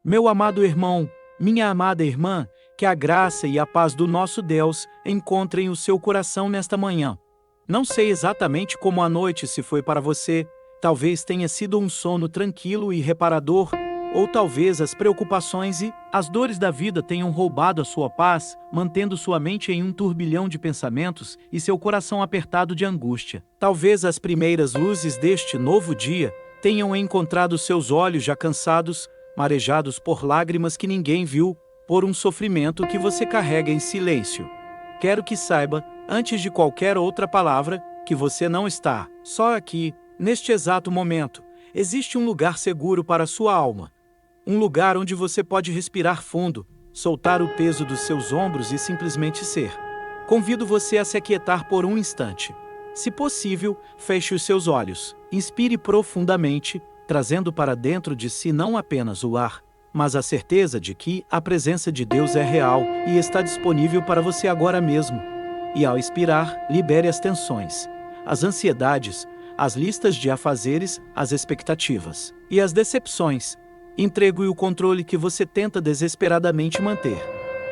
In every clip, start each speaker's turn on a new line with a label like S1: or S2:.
S1: Meu amado irmão, minha amada irmã, que a graça e a paz do nosso Deus encontrem o seu coração nesta manhã. Não sei exatamente como a noite se foi para você, talvez tenha sido um sono tranquilo e reparador, ou talvez as preocupações e as dores da vida tenham roubado a sua paz, mantendo sua mente em um turbilhão de pensamentos e seu coração apertado de angústia. Talvez as primeiras luzes deste novo dia tenham encontrado seus olhos já cansados, marejados por lágrimas que ninguém viu, por um sofrimento que você carrega em silêncio. Quero que saiba, antes de qualquer outra palavra, que você não está só aqui, neste exato momento. Existe um lugar seguro para a sua alma. Um lugar onde você pode respirar fundo, soltar o peso dos seus ombros e simplesmente ser. Convido você a se aquietar por um instante. Se possível, feche os seus olhos, inspire profundamente, trazendo para dentro de si não apenas o ar, mas a certeza de que a presença de Deus é real e está disponível para você agora mesmo. E ao expirar, libere as tensões, as ansiedades, as listas de afazeres, as expectativas e as decepções. Entregue o controle que você tenta desesperadamente manter.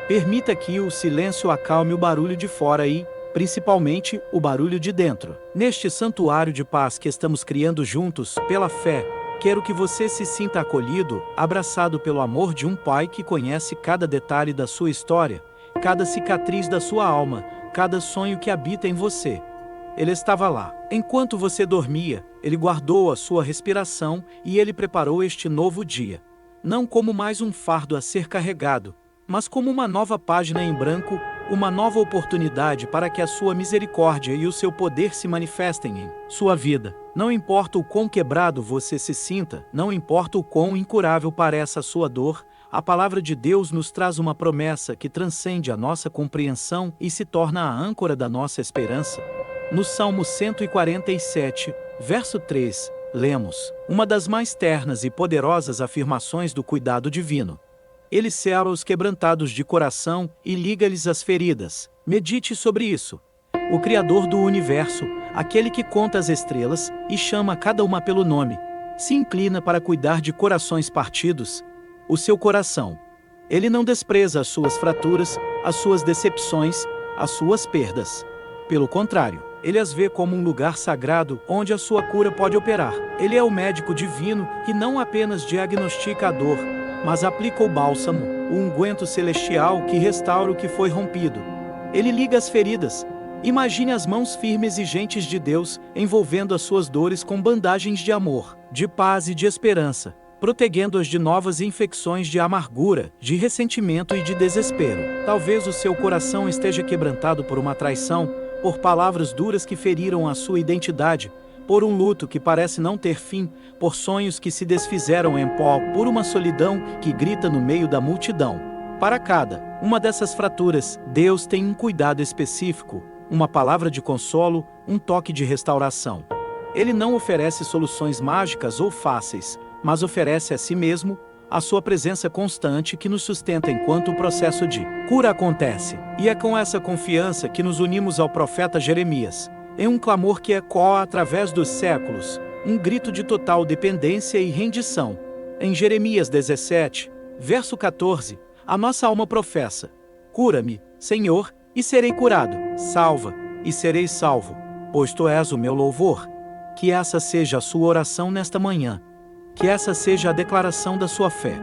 S1: Permita que o silêncio acalme o barulho de fora e, principalmente, o barulho de dentro. Neste santuário de paz que estamos criando juntos, pela fé, quero que você se sinta acolhido, abraçado pelo amor de um Pai que conhece cada detalhe da sua história, cada cicatriz da sua alma, cada sonho que habita em você. Ele estava lá. Enquanto você dormia, Ele guardou a sua respiração e Ele preparou este novo dia. Não como mais um fardo a ser carregado, mas como uma nova página em branco, uma nova oportunidade para que a sua misericórdia e o seu poder se manifestem em sua vida. Não importa o quão quebrado você se sinta, não importa o quão incurável pareça a sua dor, a palavra de Deus nos traz uma promessa que transcende a nossa compreensão e se torna a âncora da nossa esperança. No Salmo 147, verso 3, lemos uma das mais ternas e poderosas afirmações do cuidado divino. Ele cera os quebrantados de coração e liga-lhes as feridas. Medite sobre isso. O Criador do universo, aquele que conta as estrelas e chama cada uma pelo nome, se inclina para cuidar de corações partidos, o seu coração. Ele não despreza as suas fraturas, as suas decepções, as suas perdas. Pelo contrário, Ele as vê como um lugar sagrado onde a sua cura pode operar. Ele é o médico divino que não apenas diagnostica a dor, mas aplica o bálsamo, o unguento celestial que restaura o que foi rompido. Ele liga as feridas. Imagine as mãos firmes e gentis de Deus envolvendo as suas dores com bandagens de amor, de paz e de esperança, protegendo-as de novas infecções de amargura, de ressentimento e de desespero. Talvez o seu coração esteja quebrantado por uma traição, por palavras duras que feriram a sua identidade, por um luto que parece não ter fim, por sonhos que se desfizeram em pó, por uma solidão que grita no meio da multidão. Para cada uma dessas fraturas, Deus tem um cuidado específico, uma palavra de consolo, um toque de restauração. Ele não oferece soluções mágicas ou fáceis, mas oferece a si mesmo a sua presença constante que nos sustenta enquanto o processo de cura acontece. E é com essa confiança que nos unimos ao profeta Jeremias, em um clamor que ecoa através dos séculos, um grito de total dependência e rendição. Em Jeremias 17, verso 14, a nossa alma professa: cura-me, Senhor, e serei curado. Salva, e serei salvo, pois tu és o meu louvor. Que essa seja a sua oração nesta manhã. Que essa seja a declaração da sua fé.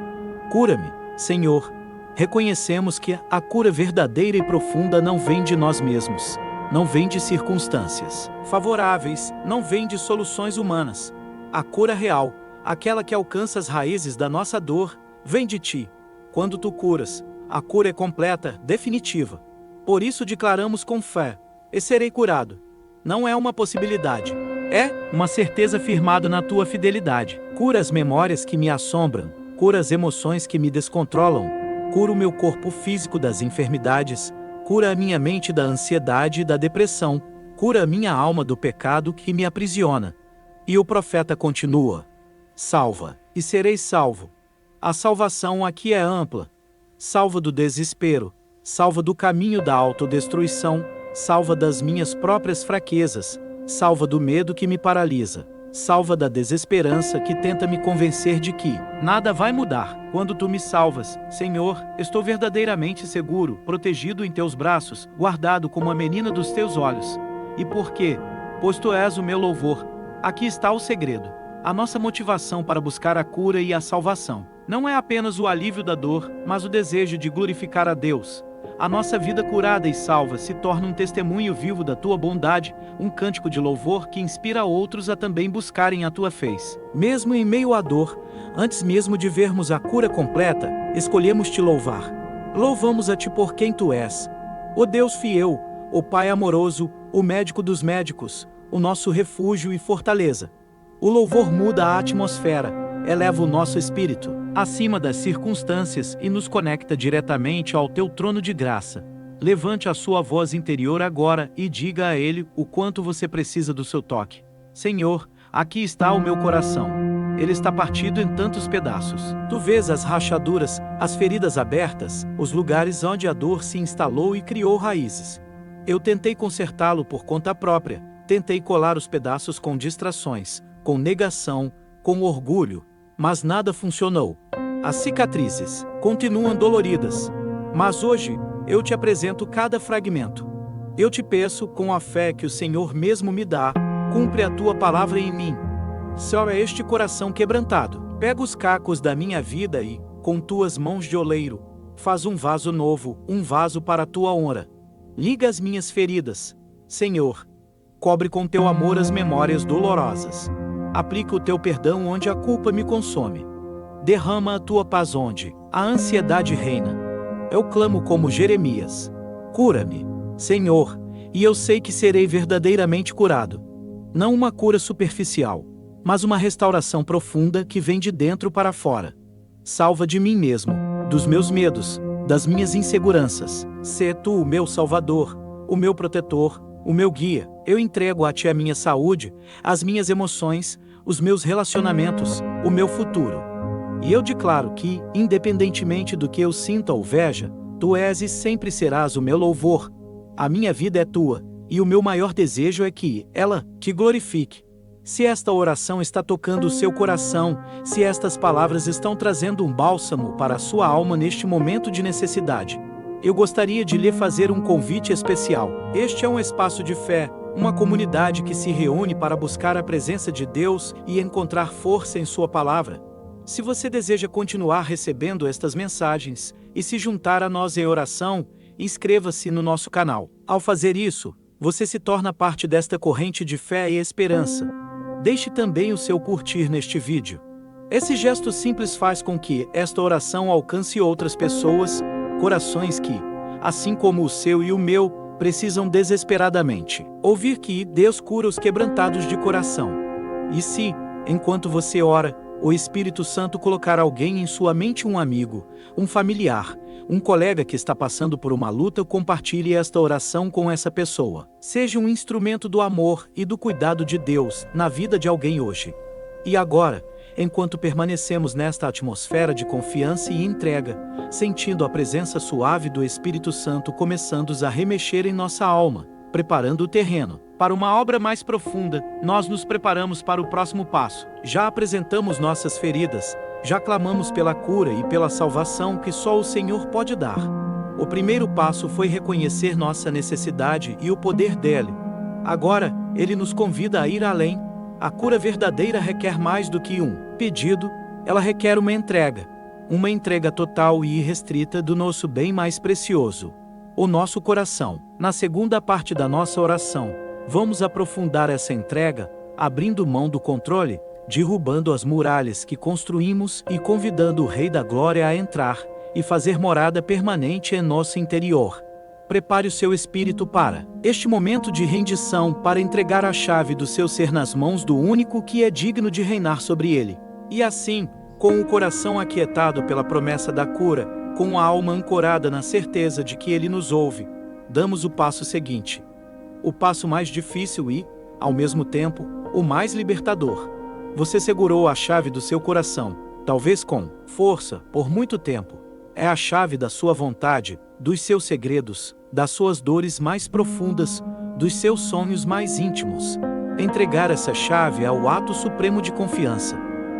S1: Cura-me, Senhor. Reconhecemos que a cura verdadeira e profunda não vem de nós mesmos, não vem de circunstâncias favoráveis, não vem de soluções humanas. A cura real, aquela que alcança as raízes da nossa dor, vem de ti. Quando tu curas, a cura é completa, definitiva. Por isso declaramos com fé: e serei curado. Não é uma possibilidade. É uma certeza firmada na tua fidelidade. Cura as memórias que me assombram, cura as emoções que me descontrolam, cura o meu corpo físico das enfermidades, cura a minha mente da ansiedade e da depressão, cura a minha alma do pecado que me aprisiona. E o profeta continua: salva, e serei salvo. A salvação aqui é ampla. Salva do desespero, salva do caminho da autodestruição, salva das minhas próprias fraquezas, salva do medo que me paralisa. Salva da desesperança que tenta me convencer de que nada vai mudar. Quando tu me salvas, Senhor, estou verdadeiramente seguro, protegido em teus braços, guardado como a menina dos teus olhos. E por quê? Pois tu és o meu louvor. Aqui está o segredo. A nossa motivação para buscar a cura e a salvação não é apenas o alívio da dor, mas o desejo de glorificar a Deus. A nossa vida curada e salva se torna um testemunho vivo da tua bondade, um cântico de louvor que inspira outros a também buscarem a tua face. Mesmo em meio à dor, antes mesmo de vermos a cura completa, escolhemos te louvar. Louvamos a ti por quem tu és. O Deus fiel, o Pai amoroso, o médico dos médicos, o nosso refúgio e fortaleza. O louvor muda a atmosfera, eleva o nosso espírito acima das circunstâncias e nos conecta diretamente ao teu trono de graça. Levante a sua voz interior agora e diga a Ele o quanto você precisa do seu toque. Senhor, aqui está o meu coração. Ele está partido em tantos pedaços. Tu vês as rachaduras, as feridas abertas, os lugares onde a dor se instalou e criou raízes. Eu tentei consertá-lo por conta própria, tentei colar os pedaços com distrações, com negação, com orgulho, mas nada funcionou. As cicatrizes continuam doloridas, mas hoje eu te apresento cada fragmento. Eu te peço, com a fé que o Senhor mesmo me dá, cumpre a tua palavra em mim. Sara este coração quebrantado. Pega os cacos da minha vida e, com tuas mãos de oleiro, faz um vaso novo, um vaso para a tua honra. Liga as minhas feridas, Senhor. Cobre com teu amor as memórias dolorosas. Aplica o teu perdão onde a culpa me consome. Derrama a tua paz onde a ansiedade reina. Eu clamo como Jeremias. Cura-me, Senhor, e eu sei que serei verdadeiramente curado. Não uma cura superficial, mas uma restauração profunda que vem de dentro para fora. Salva de mim mesmo, dos meus medos, das minhas inseguranças. Sê tu o meu Salvador, o meu protetor, o meu guia. Eu entrego a ti a minha saúde, as minhas emoções, os meus relacionamentos, o meu futuro. E eu declaro que, independentemente do que eu sinta ou veja, tu és e sempre serás o meu louvor. A minha vida é tua, e o meu maior desejo é que ela te glorifique. Se esta oração está tocando o seu coração, se estas palavras estão trazendo um bálsamo para a sua alma neste momento de necessidade, eu gostaria de lhe fazer um convite especial. Este é um espaço de fé, uma comunidade que se reúne para buscar a presença de Deus e encontrar força em sua palavra. Se você deseja continuar recebendo estas mensagens e se juntar a nós em oração, inscreva-se no nosso canal. Ao fazer isso, você se torna parte desta corrente de fé e esperança. Deixe também o seu curtir neste vídeo. Esse gesto simples faz com que esta oração alcance outras pessoas, corações que, assim como o seu e o meu, precisam desesperadamente ouvir que Deus cura os quebrantados de coração. E se, enquanto você ora, o Espírito Santo colocar alguém em sua mente, um amigo, um familiar, um colega que está passando por uma luta, compartilhe esta oração com essa pessoa. Seja um instrumento do amor e do cuidado de Deus na vida de alguém hoje. E agora, enquanto permanecemos nesta atmosfera de confiança e entrega, sentindo a presença suave do Espírito Santo começando a remexer em nossa alma, preparando o terreno para uma obra mais profunda, nós nos preparamos para o próximo passo. Já apresentamos nossas feridas, já clamamos pela cura e pela salvação que só o Senhor pode dar. O primeiro passo foi reconhecer nossa necessidade e o poder dele. Agora, ele nos convida a ir além. A cura verdadeira requer mais do que um pedido, ela requer uma entrega total e irrestrita do nosso bem mais precioso, o nosso coração. Na segunda parte da nossa oração, vamos aprofundar essa entrega, abrindo mão do controle, derrubando as muralhas que construímos e convidando o Rei da Glória a entrar e fazer morada permanente em nosso interior. Prepare o seu espírito para este momento de rendição, para entregar a chave do seu ser nas mãos do único que é digno de reinar sobre ele. E assim, com o coração aquietado pela promessa da cura, com a alma ancorada na certeza de que ele nos ouve, damos o passo seguinte. O passo mais difícil e, ao mesmo tempo, o mais libertador. Você segurou a chave do seu coração, talvez com força, por muito tempo. É a chave da sua vontade, dos seus segredos, das suas dores mais profundas, dos seus sonhos mais íntimos. Entregar essa chave é o ato supremo de confiança.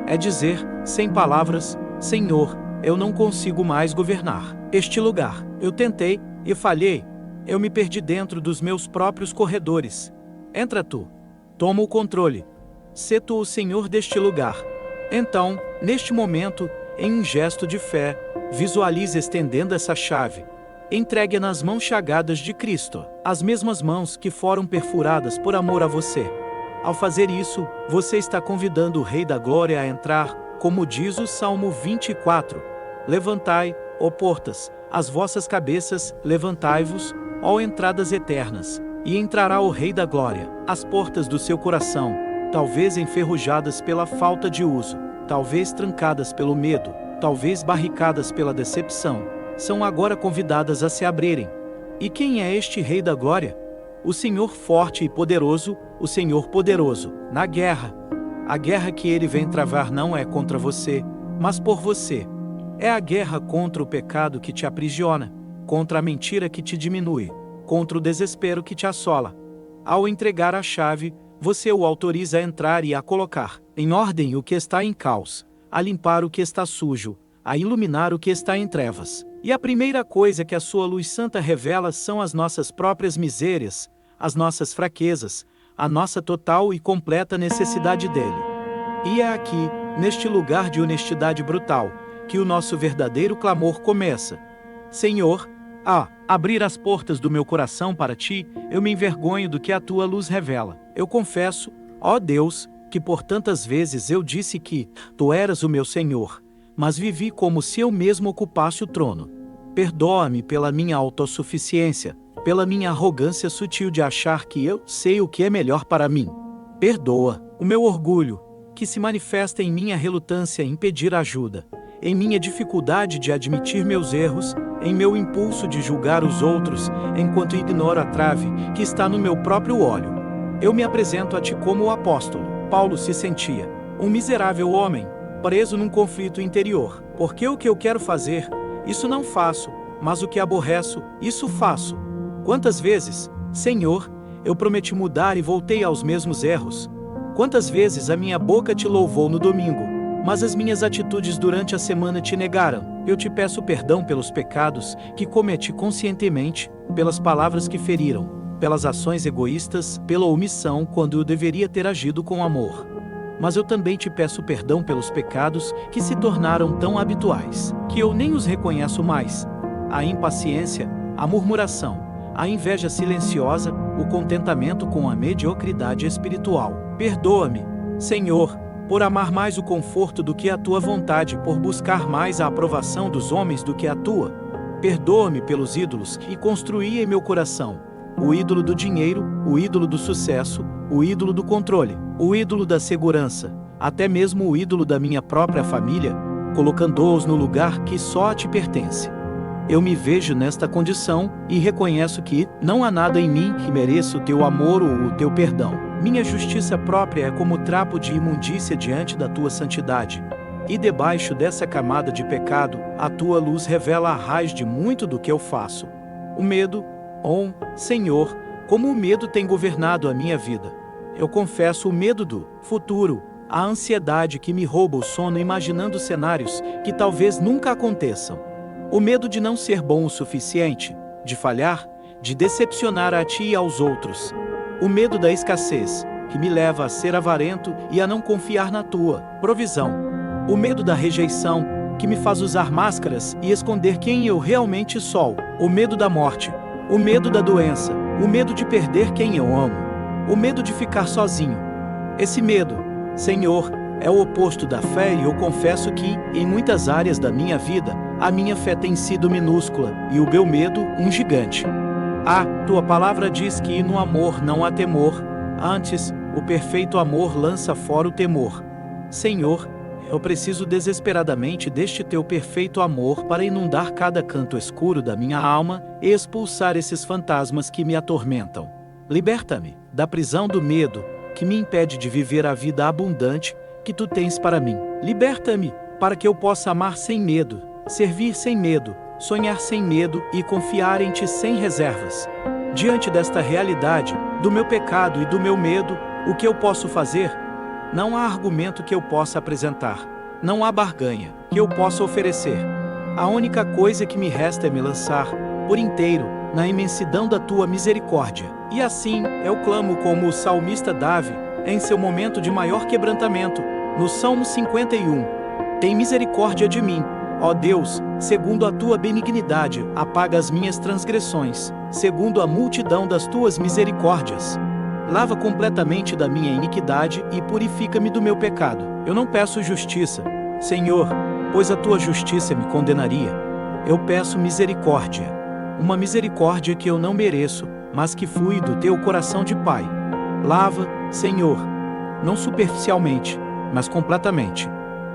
S1: É dizer, sem palavras, Senhor, eu não consigo mais governar este lugar. Eu tentei e falhei. Eu me perdi dentro dos meus próprios corredores. Entra tu. Toma o controle. Sê tu o Senhor deste lugar. Então, neste momento, em um gesto de fé, visualize estendendo essa chave. Entregue-a nas mãos chagadas de Cristo, as mesmas mãos que foram perfuradas por amor a você. Ao fazer isso, você está convidando o Rei da Glória a entrar, como diz o Salmo 24. Levantai, ó portas, as vossas cabeças, levantai-vos, ó entradas eternas, e entrará o Rei da Glória. As portas do seu coração, talvez enferrujadas pela falta de uso, talvez trancadas pelo medo, talvez barricadas pela decepção, são agora convidadas a se abrirem. E quem é este Rei da Glória? O Senhor forte e poderoso, o Senhor poderoso, na guerra. A guerra que ele vem travar não é contra você, mas por você. É a guerra contra o pecado que te aprisiona, contra a mentira que te diminui, contra o desespero que te assola. Ao entregar a chave, você o autoriza a entrar e a colocar em ordem o que está em caos, a limpar o que está sujo, a iluminar o que está em trevas. E a primeira coisa que a sua luz santa revela são as nossas próprias misérias, as nossas fraquezas, a nossa total e completa necessidade dele. E é aqui, neste lugar de honestidade brutal, que o nosso verdadeiro clamor começa. Senhor, abrir as portas do meu coração para ti, eu me envergonho do que a tua luz revela. Eu confesso, ó Deus, que por tantas vezes eu disse que tu eras o meu Senhor, mas vivi como se eu mesmo ocupasse o trono. Perdoa-me pela minha autossuficiência, pela minha arrogância sutil de achar que eu sei o que é melhor para mim. Perdoa o meu orgulho, que se manifesta em minha relutância em pedir ajuda, em minha dificuldade de admitir meus erros, em meu impulso de julgar os outros, enquanto ignoro a trave que está no meu próprio olho. Eu me apresento a ti como o apóstolo Paulo se sentia, um miserável homem, preso num conflito interior. Porque o que eu quero fazer, isso não faço, mas o que aborreço, isso faço. Quantas vezes, Senhor, eu prometi mudar e voltei aos mesmos erros? Quantas vezes a minha boca te louvou no domingo, mas as minhas atitudes durante a semana te negaram? Eu te peço perdão pelos pecados que cometi conscientemente, pelas palavras que feriram, pelas ações egoístas, pela omissão quando eu deveria ter agido com amor. Mas eu também te peço perdão pelos pecados que se tornaram tão habituais, que eu nem os reconheço mais. A impaciência, a murmuração, a inveja silenciosa, o contentamento com a mediocridade espiritual. Perdoa-me, Senhor, por amar mais o conforto do que a tua vontade, por buscar mais a aprovação dos homens do que a tua. Perdoa-me pelos ídolos que construí em meu coração. O ídolo do dinheiro, o ídolo do sucesso, o ídolo do controle, o ídolo da segurança, até mesmo o ídolo da minha própria família, colocando-os no lugar que só te pertence. Eu me vejo nesta condição e reconheço que não há nada em mim que mereça o teu amor ou o teu perdão. Minha justiça própria é como trapo de imundícia diante da tua santidade. E debaixo dessa camada de pecado, a tua luz revela a raiz de muito do que eu faço. O medo, Senhor, como o medo tem governado a minha vida. Eu confesso o medo do futuro, a ansiedade que me rouba o sono imaginando cenários que talvez nunca aconteçam. O medo de não ser bom o suficiente, de falhar, de decepcionar a ti e aos outros. O medo da escassez, que me leva a ser avarento e a não confiar na tua provisão. O medo da rejeição, que me faz usar máscaras e esconder quem eu realmente sou. O medo da morte, o medo da doença, o medo de perder quem eu amo, o medo de ficar sozinho. Esse medo, Senhor, é o oposto da fé e eu confesso que, em muitas áreas da minha vida, a minha fé tem sido minúscula e o meu medo, um gigante. Tua palavra diz que no amor não há temor, antes, o perfeito amor lança fora o temor. Senhor, eu preciso desesperadamente deste teu perfeito amor para inundar cada canto escuro da minha alma e expulsar esses fantasmas que me atormentam. Liberta-me da prisão do medo, que me impede de viver a vida abundante que tu tens para mim. Liberta-me para que eu possa amar sem medo, servir sem medo, sonhar sem medo e confiar em ti sem reservas. Diante desta realidade, do meu pecado e do meu medo, O que eu posso fazer? Não há argumento que eu possa apresentar. Não há barganha que eu possa oferecer. A única coisa que me resta é me lançar, por inteiro, na imensidão da tua misericórdia. E assim, eu clamo como o salmista Davi, em seu momento de maior quebrantamento, no Salmo 51. Tem misericórdia de mim, ó Deus, segundo a tua benignidade, apaga as minhas transgressões, segundo a multidão das tuas misericórdias. Lava completamente da minha iniquidade e purifica-me do meu pecado. Eu não peço justiça, Senhor, pois a tua justiça me condenaria. Eu peço misericórdia, uma misericórdia que eu não mereço, mas que flui do teu coração de Pai. Lava, Senhor, não superficialmente, mas completamente.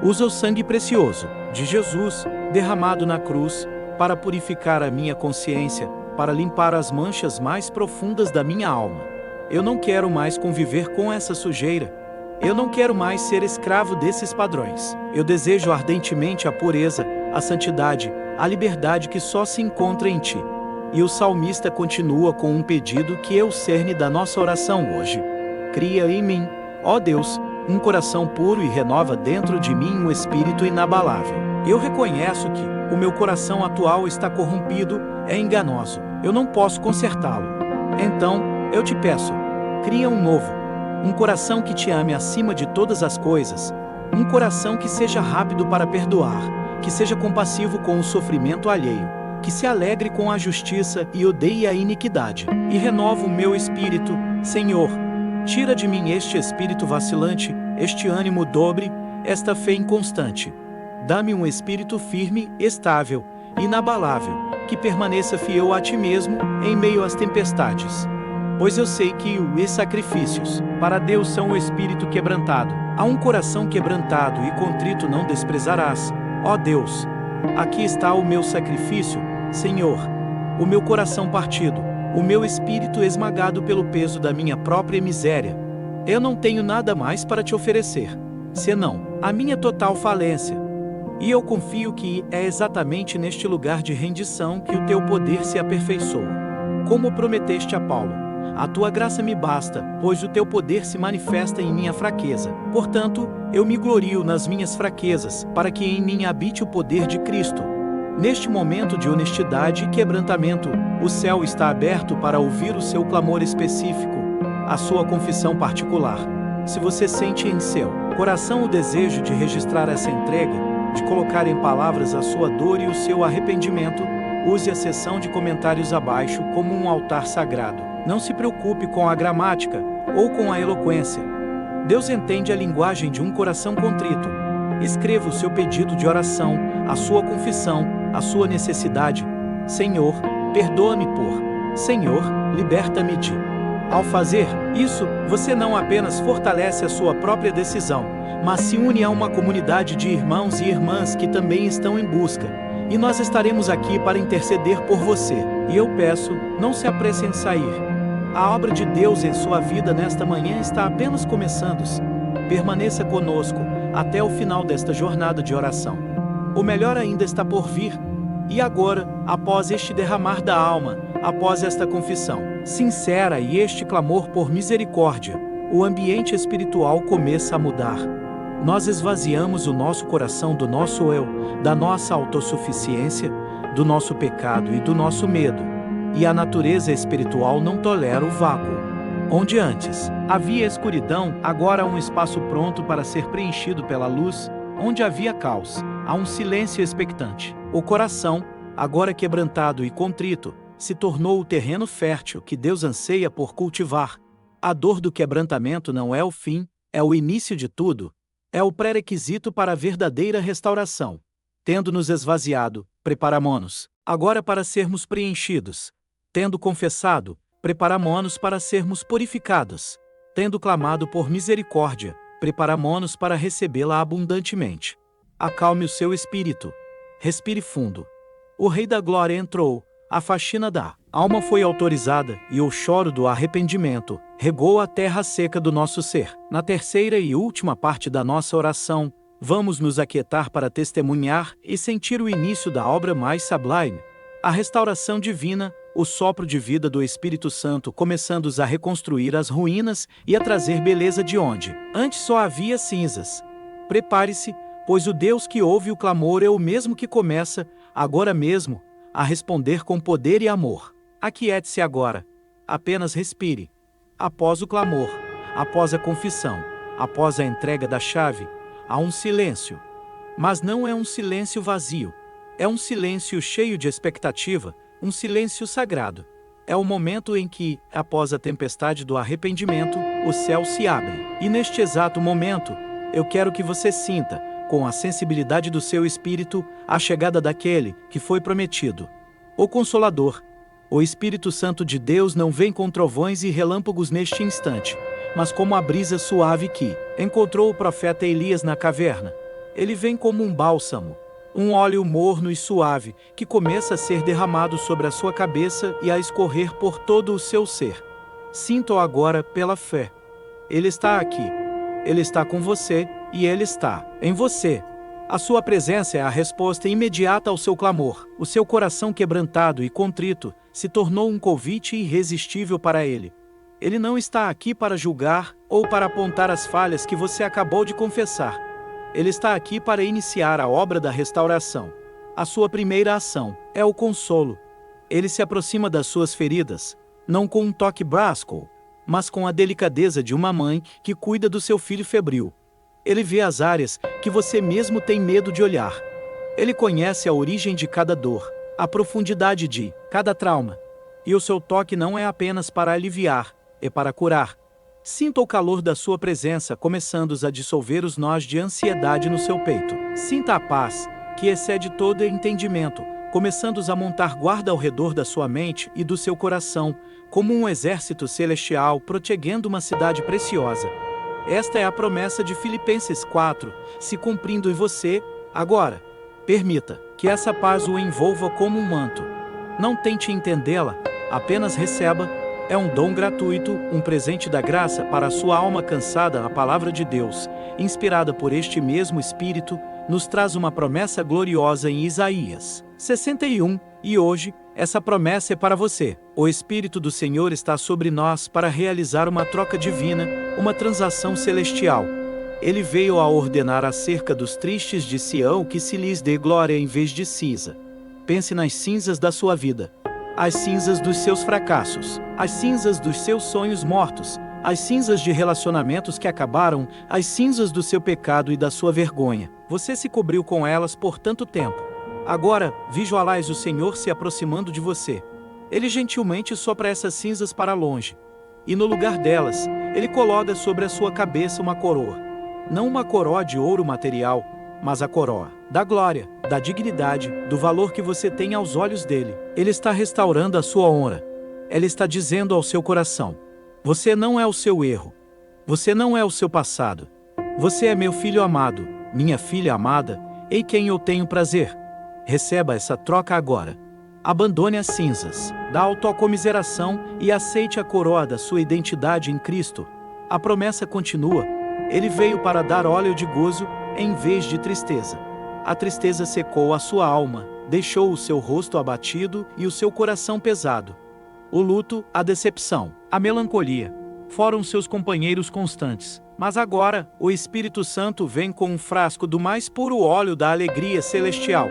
S1: Usa o sangue precioso de Jesus, derramado na cruz, para purificar a minha consciência, para limpar as manchas mais profundas da minha alma. Eu não quero mais conviver com essa sujeira. Eu não quero mais ser escravo desses padrões. Eu desejo ardentemente a pureza, a santidade, a liberdade que só se encontra em Ti. E o salmista continua com um pedido que é o cerne da nossa oração hoje. Cria em mim, ó Deus, um coração puro e renova dentro de mim um espírito inabalável. Eu reconheço que o meu coração atual está corrompido, é enganoso. Eu não posso consertá-lo. Então, eu te peço, cria um novo, um coração que te ame acima de todas as coisas, um coração que seja rápido para perdoar, que seja compassivo com o sofrimento alheio, que se alegre com a justiça e odeie a iniquidade. E renova o meu espírito, Senhor. Tira de mim este espírito vacilante, este ânimo dobre, esta fé inconstante. Dá-me um espírito firme, estável, inabalável, que permaneça fiel a Ti mesmo, em meio às tempestades. Pois eu sei que os sacrifícios para Deus são o espírito quebrantado. A um coração quebrantado e contrito não desprezarás, ó Deus. Aqui está o meu sacrifício, Senhor, o meu coração partido, o meu espírito esmagado pelo peso da minha própria miséria. Eu não tenho nada mais para te oferecer, senão a minha total falência. E eu confio que é exatamente neste lugar de rendição que o teu poder se aperfeiçoa. Como prometeste a Paulo, a tua graça me basta, pois o teu poder se manifesta em minha fraqueza. Portanto, eu me glorio nas minhas fraquezas, para que em mim habite o poder de Cristo. Neste momento de honestidade e quebrantamento, o céu está aberto para ouvir o seu clamor específico, a sua confissão particular. Se você sente em seu coração o desejo de registrar essa entrega, de colocar em palavras a sua dor e o seu arrependimento, use a seção de comentários abaixo como um altar sagrado. Não se preocupe com a gramática ou com a eloquência. Deus entende a linguagem de um coração contrito. Escreva o seu pedido de oração, a sua confissão, a sua necessidade. Senhor, perdoa-me por. Senhor, liberta-me de. Ao fazer isso, você não apenas fortalece a sua própria decisão, mas se une a uma comunidade de irmãos e irmãs que também estão em busca. E nós estaremos aqui para interceder por você. E eu peço, não se apresse em sair. A obra de Deus em sua vida nesta manhã está apenas começando. Permaneça conosco até o final desta jornada de oração. O melhor ainda está por vir. E agora, após este derramar da alma, após esta confissão sincera e este clamor por misericórdia, o ambiente espiritual começa a mudar. Nós esvaziamos o nosso coração do nosso eu, da nossa autossuficiência, do nosso pecado e do nosso medo. E a natureza espiritual não tolera o vácuo. Onde antes havia escuridão, agora há um espaço pronto para ser preenchido pela luz. Onde havia caos, há um silêncio expectante. O coração, agora quebrantado e contrito, se tornou o terreno fértil que Deus anseia por cultivar. A dor do quebrantamento não é o fim, é o início de tudo. É o pré-requisito para a verdadeira restauração. Tendo-nos esvaziado, preparamo-nos agora para sermos preenchidos. Tendo confessado, preparamo-nos para sermos purificados. Tendo clamado por misericórdia, preparamo-nos para recebê-la abundantemente. Acalme o seu espírito. Respire fundo. O Rei da Glória entrou. A faxina da alma foi autorizada e o choro do arrependimento regou a terra seca do nosso ser. Na terceira e última parte da nossa oração, vamos nos aquietar para testemunhar e sentir o início da obra mais sublime, a restauração divina, o sopro de vida do Espírito Santo começando a reconstruir as ruínas e a trazer beleza de onde antes só havia cinzas. Prepare-se, pois o Deus que ouve o clamor é o mesmo que começa, agora mesmo, a responder com poder e amor. Aquiete-se agora. Apenas respire. Após o clamor, após a confissão, após a entrega da chave, há um silêncio. Mas não é um silêncio vazio. É um silêncio cheio de expectativa, um silêncio sagrado. É o momento em que, após a tempestade do arrependimento, o céu se abre. E neste exato momento, eu quero que você sinta, com a sensibilidade do seu espírito, a chegada daquele que foi prometido. O Consolador. O Espírito Santo de Deus não vem com trovões e relâmpagos neste instante, mas como a brisa suave que encontrou o profeta Elias na caverna. Ele vem como um bálsamo, um óleo morno e suave que começa a ser derramado sobre a sua cabeça e a escorrer por todo o seu ser. Sinta-o agora pela fé. Ele está aqui. Ele está com você e ele está em você. A sua presença é a resposta imediata ao seu clamor. O seu coração quebrantado e contrito se tornou um convite irresistível para ele. Ele não está aqui para julgar ou para apontar as falhas que você acabou de confessar. Ele está aqui para iniciar a obra da restauração. A sua primeira ação é o consolo. Ele se aproxima das suas feridas, não com um toque brusco, mas com a delicadeza de uma mãe que cuida do seu filho febril. Ele vê as áreas que você mesmo tem medo de olhar. Ele conhece a origem de cada dor, a profundidade de cada trauma. E o seu toque não é apenas para aliviar, é para curar. Sinta o calor da sua presença começando a dissolver os nós de ansiedade no seu peito. Sinta a paz, que excede todo entendimento, começando a montar guarda ao redor da sua mente e do seu coração, como um exército celestial protegendo uma cidade preciosa. Esta é a promessa de Filipenses 4, se cumprindo em você, agora. Permita que essa paz o envolva como um manto. Não tente entendê-la, apenas receba. É um dom gratuito, um presente da graça para a sua alma cansada. A palavra de Deus, inspirada por este mesmo Espírito, nos traz uma promessa gloriosa em Isaías 61, e hoje, essa promessa é para você. O Espírito do Senhor está sobre nós para realizar uma troca divina, uma transação celestial. Ele veio a ordenar acerca dos tristes de Sião que se lhes dê glória em vez de cinza. Pense nas cinzas da sua vida. As cinzas dos seus fracassos, as cinzas dos seus sonhos mortos, as cinzas de relacionamentos que acabaram, as cinzas do seu pecado e da sua vergonha. Você se cobriu com elas por tanto tempo. Agora, visualize o Senhor se aproximando de você. Ele gentilmente sopra essas cinzas para longe. E no lugar delas, ele coloca sobre a sua cabeça uma coroa. Não uma coroa de ouro material, mas a coroa da glória, da dignidade, do valor que você tem aos olhos dele. Ele está restaurando a sua honra. Ele está dizendo ao seu coração: você não é o seu erro. Você não é o seu passado. Você é meu filho amado, minha filha amada, em quem eu tenho prazer. Receba essa troca agora. Abandone as cinzas da autocomiseração e aceite a coroa da sua identidade em Cristo. A promessa continua. Ele veio para dar óleo de gozo em vez de tristeza. A tristeza secou a sua alma, deixou o seu rosto abatido e o seu coração pesado. O luto, a decepção, a melancolia foram seus companheiros constantes. Mas agora, o Espírito Santo vem com um frasco do mais puro óleo da alegria celestial.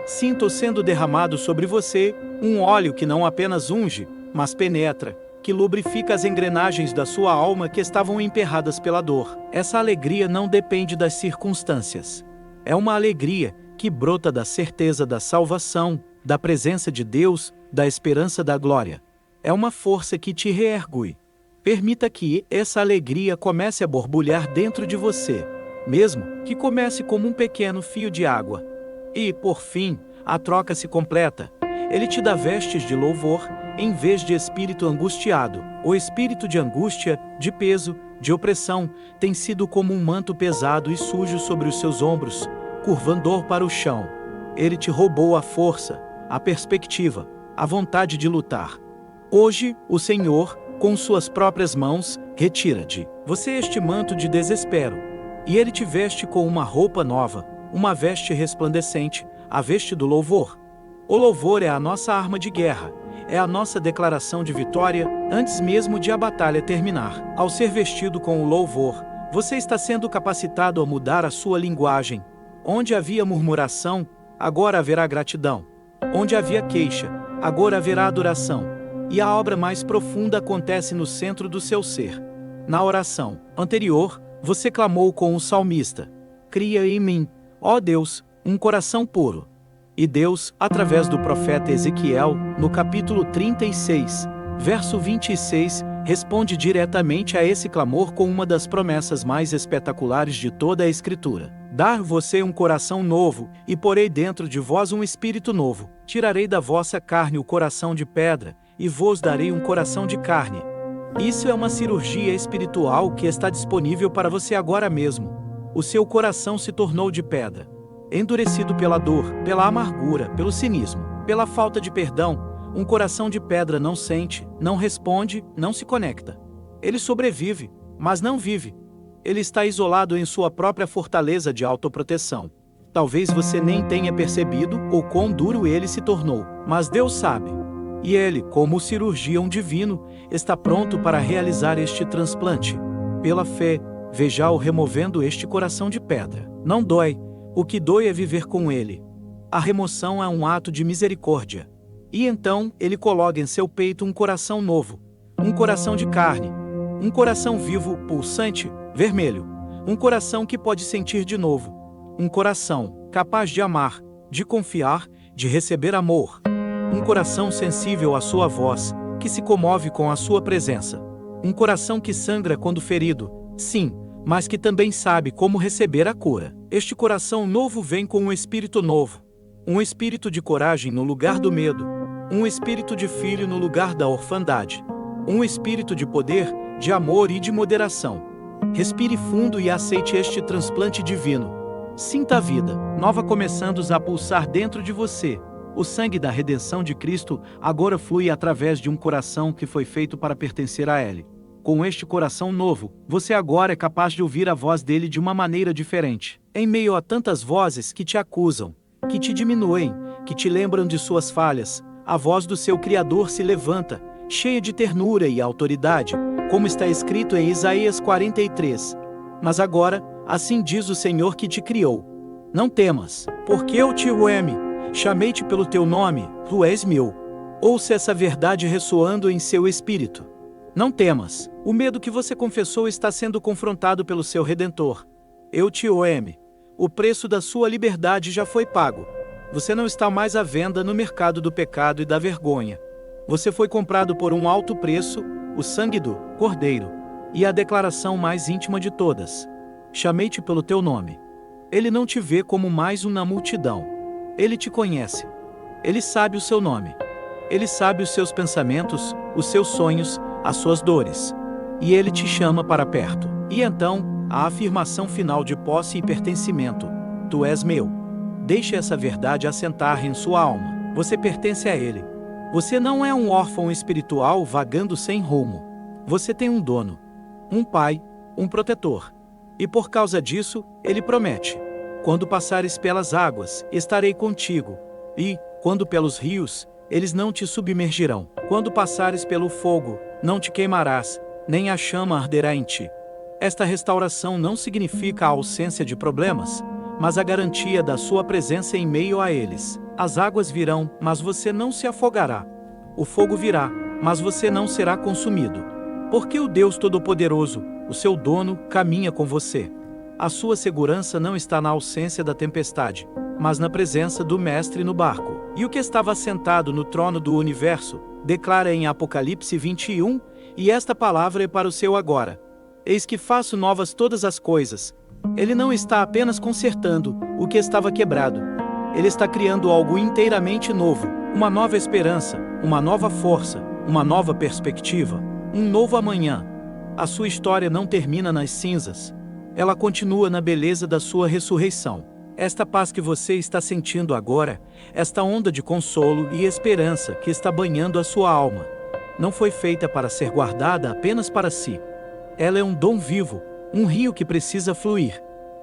S1: Sinta-o sendo derramado sobre você, um óleo que não apenas unge, mas penetra, que lubrifica as engrenagens da sua alma que estavam emperradas pela dor. Essa alegria não depende das circunstâncias. É uma alegria que brota da certeza da salvação, da presença de Deus, da esperança da glória. É uma força que te reergue. Permita que essa alegria comece a borbulhar dentro de você, mesmo que comece como um pequeno fio de água. E, por fim, a troca se completa. Ele te dá vestes de louvor, em vez de espírito angustiado. O espírito de angústia, de peso, de opressão, tem sido como um manto pesado e sujo sobre os seus ombros, curvando para o chão. Ele te roubou a força, a perspectiva, a vontade de lutar. Hoje, o Senhor, com suas próprias mãos, retira de você este manto de desespero. E Ele te veste com uma roupa nova, uma veste resplandecente, a veste do louvor. O louvor é a nossa arma de guerra. é a nossa declaração de vitória antes mesmo de a batalha terminar. Ao ser vestido com o louvor, você está sendo capacitado a mudar a sua linguagem. Onde havia murmuração, agora haverá gratidão. Onde havia queixa, agora haverá adoração. E a obra mais profunda acontece no centro do seu ser. Na oração anterior, você clamou com o salmista: cria em mim, ó Deus, um coração puro. E Deus, através do profeta Ezequiel, no capítulo 36, verso 26, responde diretamente a esse clamor com uma das promessas mais espetaculares de toda a Escritura: dar você um coração novo, e porei dentro de vós um espírito novo. Tirarei da vossa carne o coração de pedra, e vos darei um coração de carne. Isso é uma cirurgia espiritual que está disponível para você agora mesmo. O seu coração se tornou de pedra, endurecido pela dor, pela amargura, pelo cinismo, pela falta de perdão. Um coração de pedra não sente, não responde, não se conecta. Ele sobrevive, mas não vive. Ele está isolado em sua própria fortaleza de autoproteção. Talvez você nem tenha percebido o quão duro ele se tornou, mas Deus sabe. E ele, como cirurgião divino, está pronto para realizar este transplante. Pela fé, veja-o removendo este coração de pedra. Não dói. O que dói é viver com ele. A remoção é um ato de misericórdia. E então, ele coloca em seu peito um coração novo. Um coração de carne. Um coração vivo, pulsante, vermelho. Um coração que pode sentir de novo. Um coração capaz de amar, de confiar, de receber amor. Um coração sensível à sua voz, que se comove com a sua presença. Um coração que sangra quando ferido, sim, mas que também sabe como receber a cura. Este coração novo vem com um espírito novo. Um espírito de coragem no lugar do medo. Um espírito de filho no lugar da orfandade. Um espírito de poder, de amor e de moderação. Respire fundo e aceite este transplante divino. Sinta a vida nova começando a pulsar dentro de você. O sangue da redenção de Cristo agora flui através de um coração que foi feito para pertencer a Ele. Com este coração novo, você agora é capaz de ouvir a voz dele de uma maneira diferente. Em meio a tantas vozes que te acusam, que te diminuem, que te lembram de suas falhas, a voz do seu Criador se levanta, cheia de ternura e autoridade, como está escrito em Isaías 43. Mas agora, assim diz o Senhor que te criou: não temas, porque eu te amo. Chamei-te pelo teu nome, tu és meu. Ouça essa verdade ressoando em seu espírito. Não temas, o medo que você confessou está sendo confrontado pelo seu Redentor. Eu te amo. O preço da sua liberdade já foi pago. Você não está mais à venda no mercado do pecado e da vergonha. Você foi comprado por um alto preço, o sangue do Cordeiro. E a declaração mais íntima de todas: chamei-te pelo teu nome. Ele não te vê como mais um na multidão. Ele te conhece. Ele sabe o seu nome. Ele sabe os seus pensamentos, os seus sonhos, as suas dores. E ele te chama para perto. E então, a afirmação final de posse e pertencimento: tu és meu. Deixe essa verdade assentar em sua alma. Você pertence a ele. Você não é um órfão espiritual vagando sem rumo. Você tem um dono, um pai, um protetor. E por causa disso, ele promete: quando passares pelas águas, estarei contigo. E, quando pelos rios, eles não te submergirão. Quando passares pelo fogo, não te queimarás, nem a chama arderá em ti. Esta restauração não significa a ausência de problemas, mas a garantia da sua presença em meio a eles. As águas virão, mas você não se afogará. O fogo virá, mas você não será consumido. Porque o Deus Todo-Poderoso, o seu dono, caminha com você. A sua segurança não está na ausência da tempestade, mas na presença do Mestre no barco. E o que estava sentado no trono do universo, declara em Apocalipse 21, e esta palavra é para o seu agora: eis que faço novas todas as coisas. Ele não está apenas consertando o que estava quebrado. Ele está criando algo inteiramente novo, uma nova esperança, uma nova força, uma nova perspectiva, um novo amanhã. A sua história não termina nas cinzas. Ela continua na beleza da sua ressurreição. Esta paz que você está sentindo agora, esta onda de consolo e esperança que está banhando a sua alma, não foi feita para ser guardada apenas para si. Ela é um dom vivo, um rio que precisa fluir.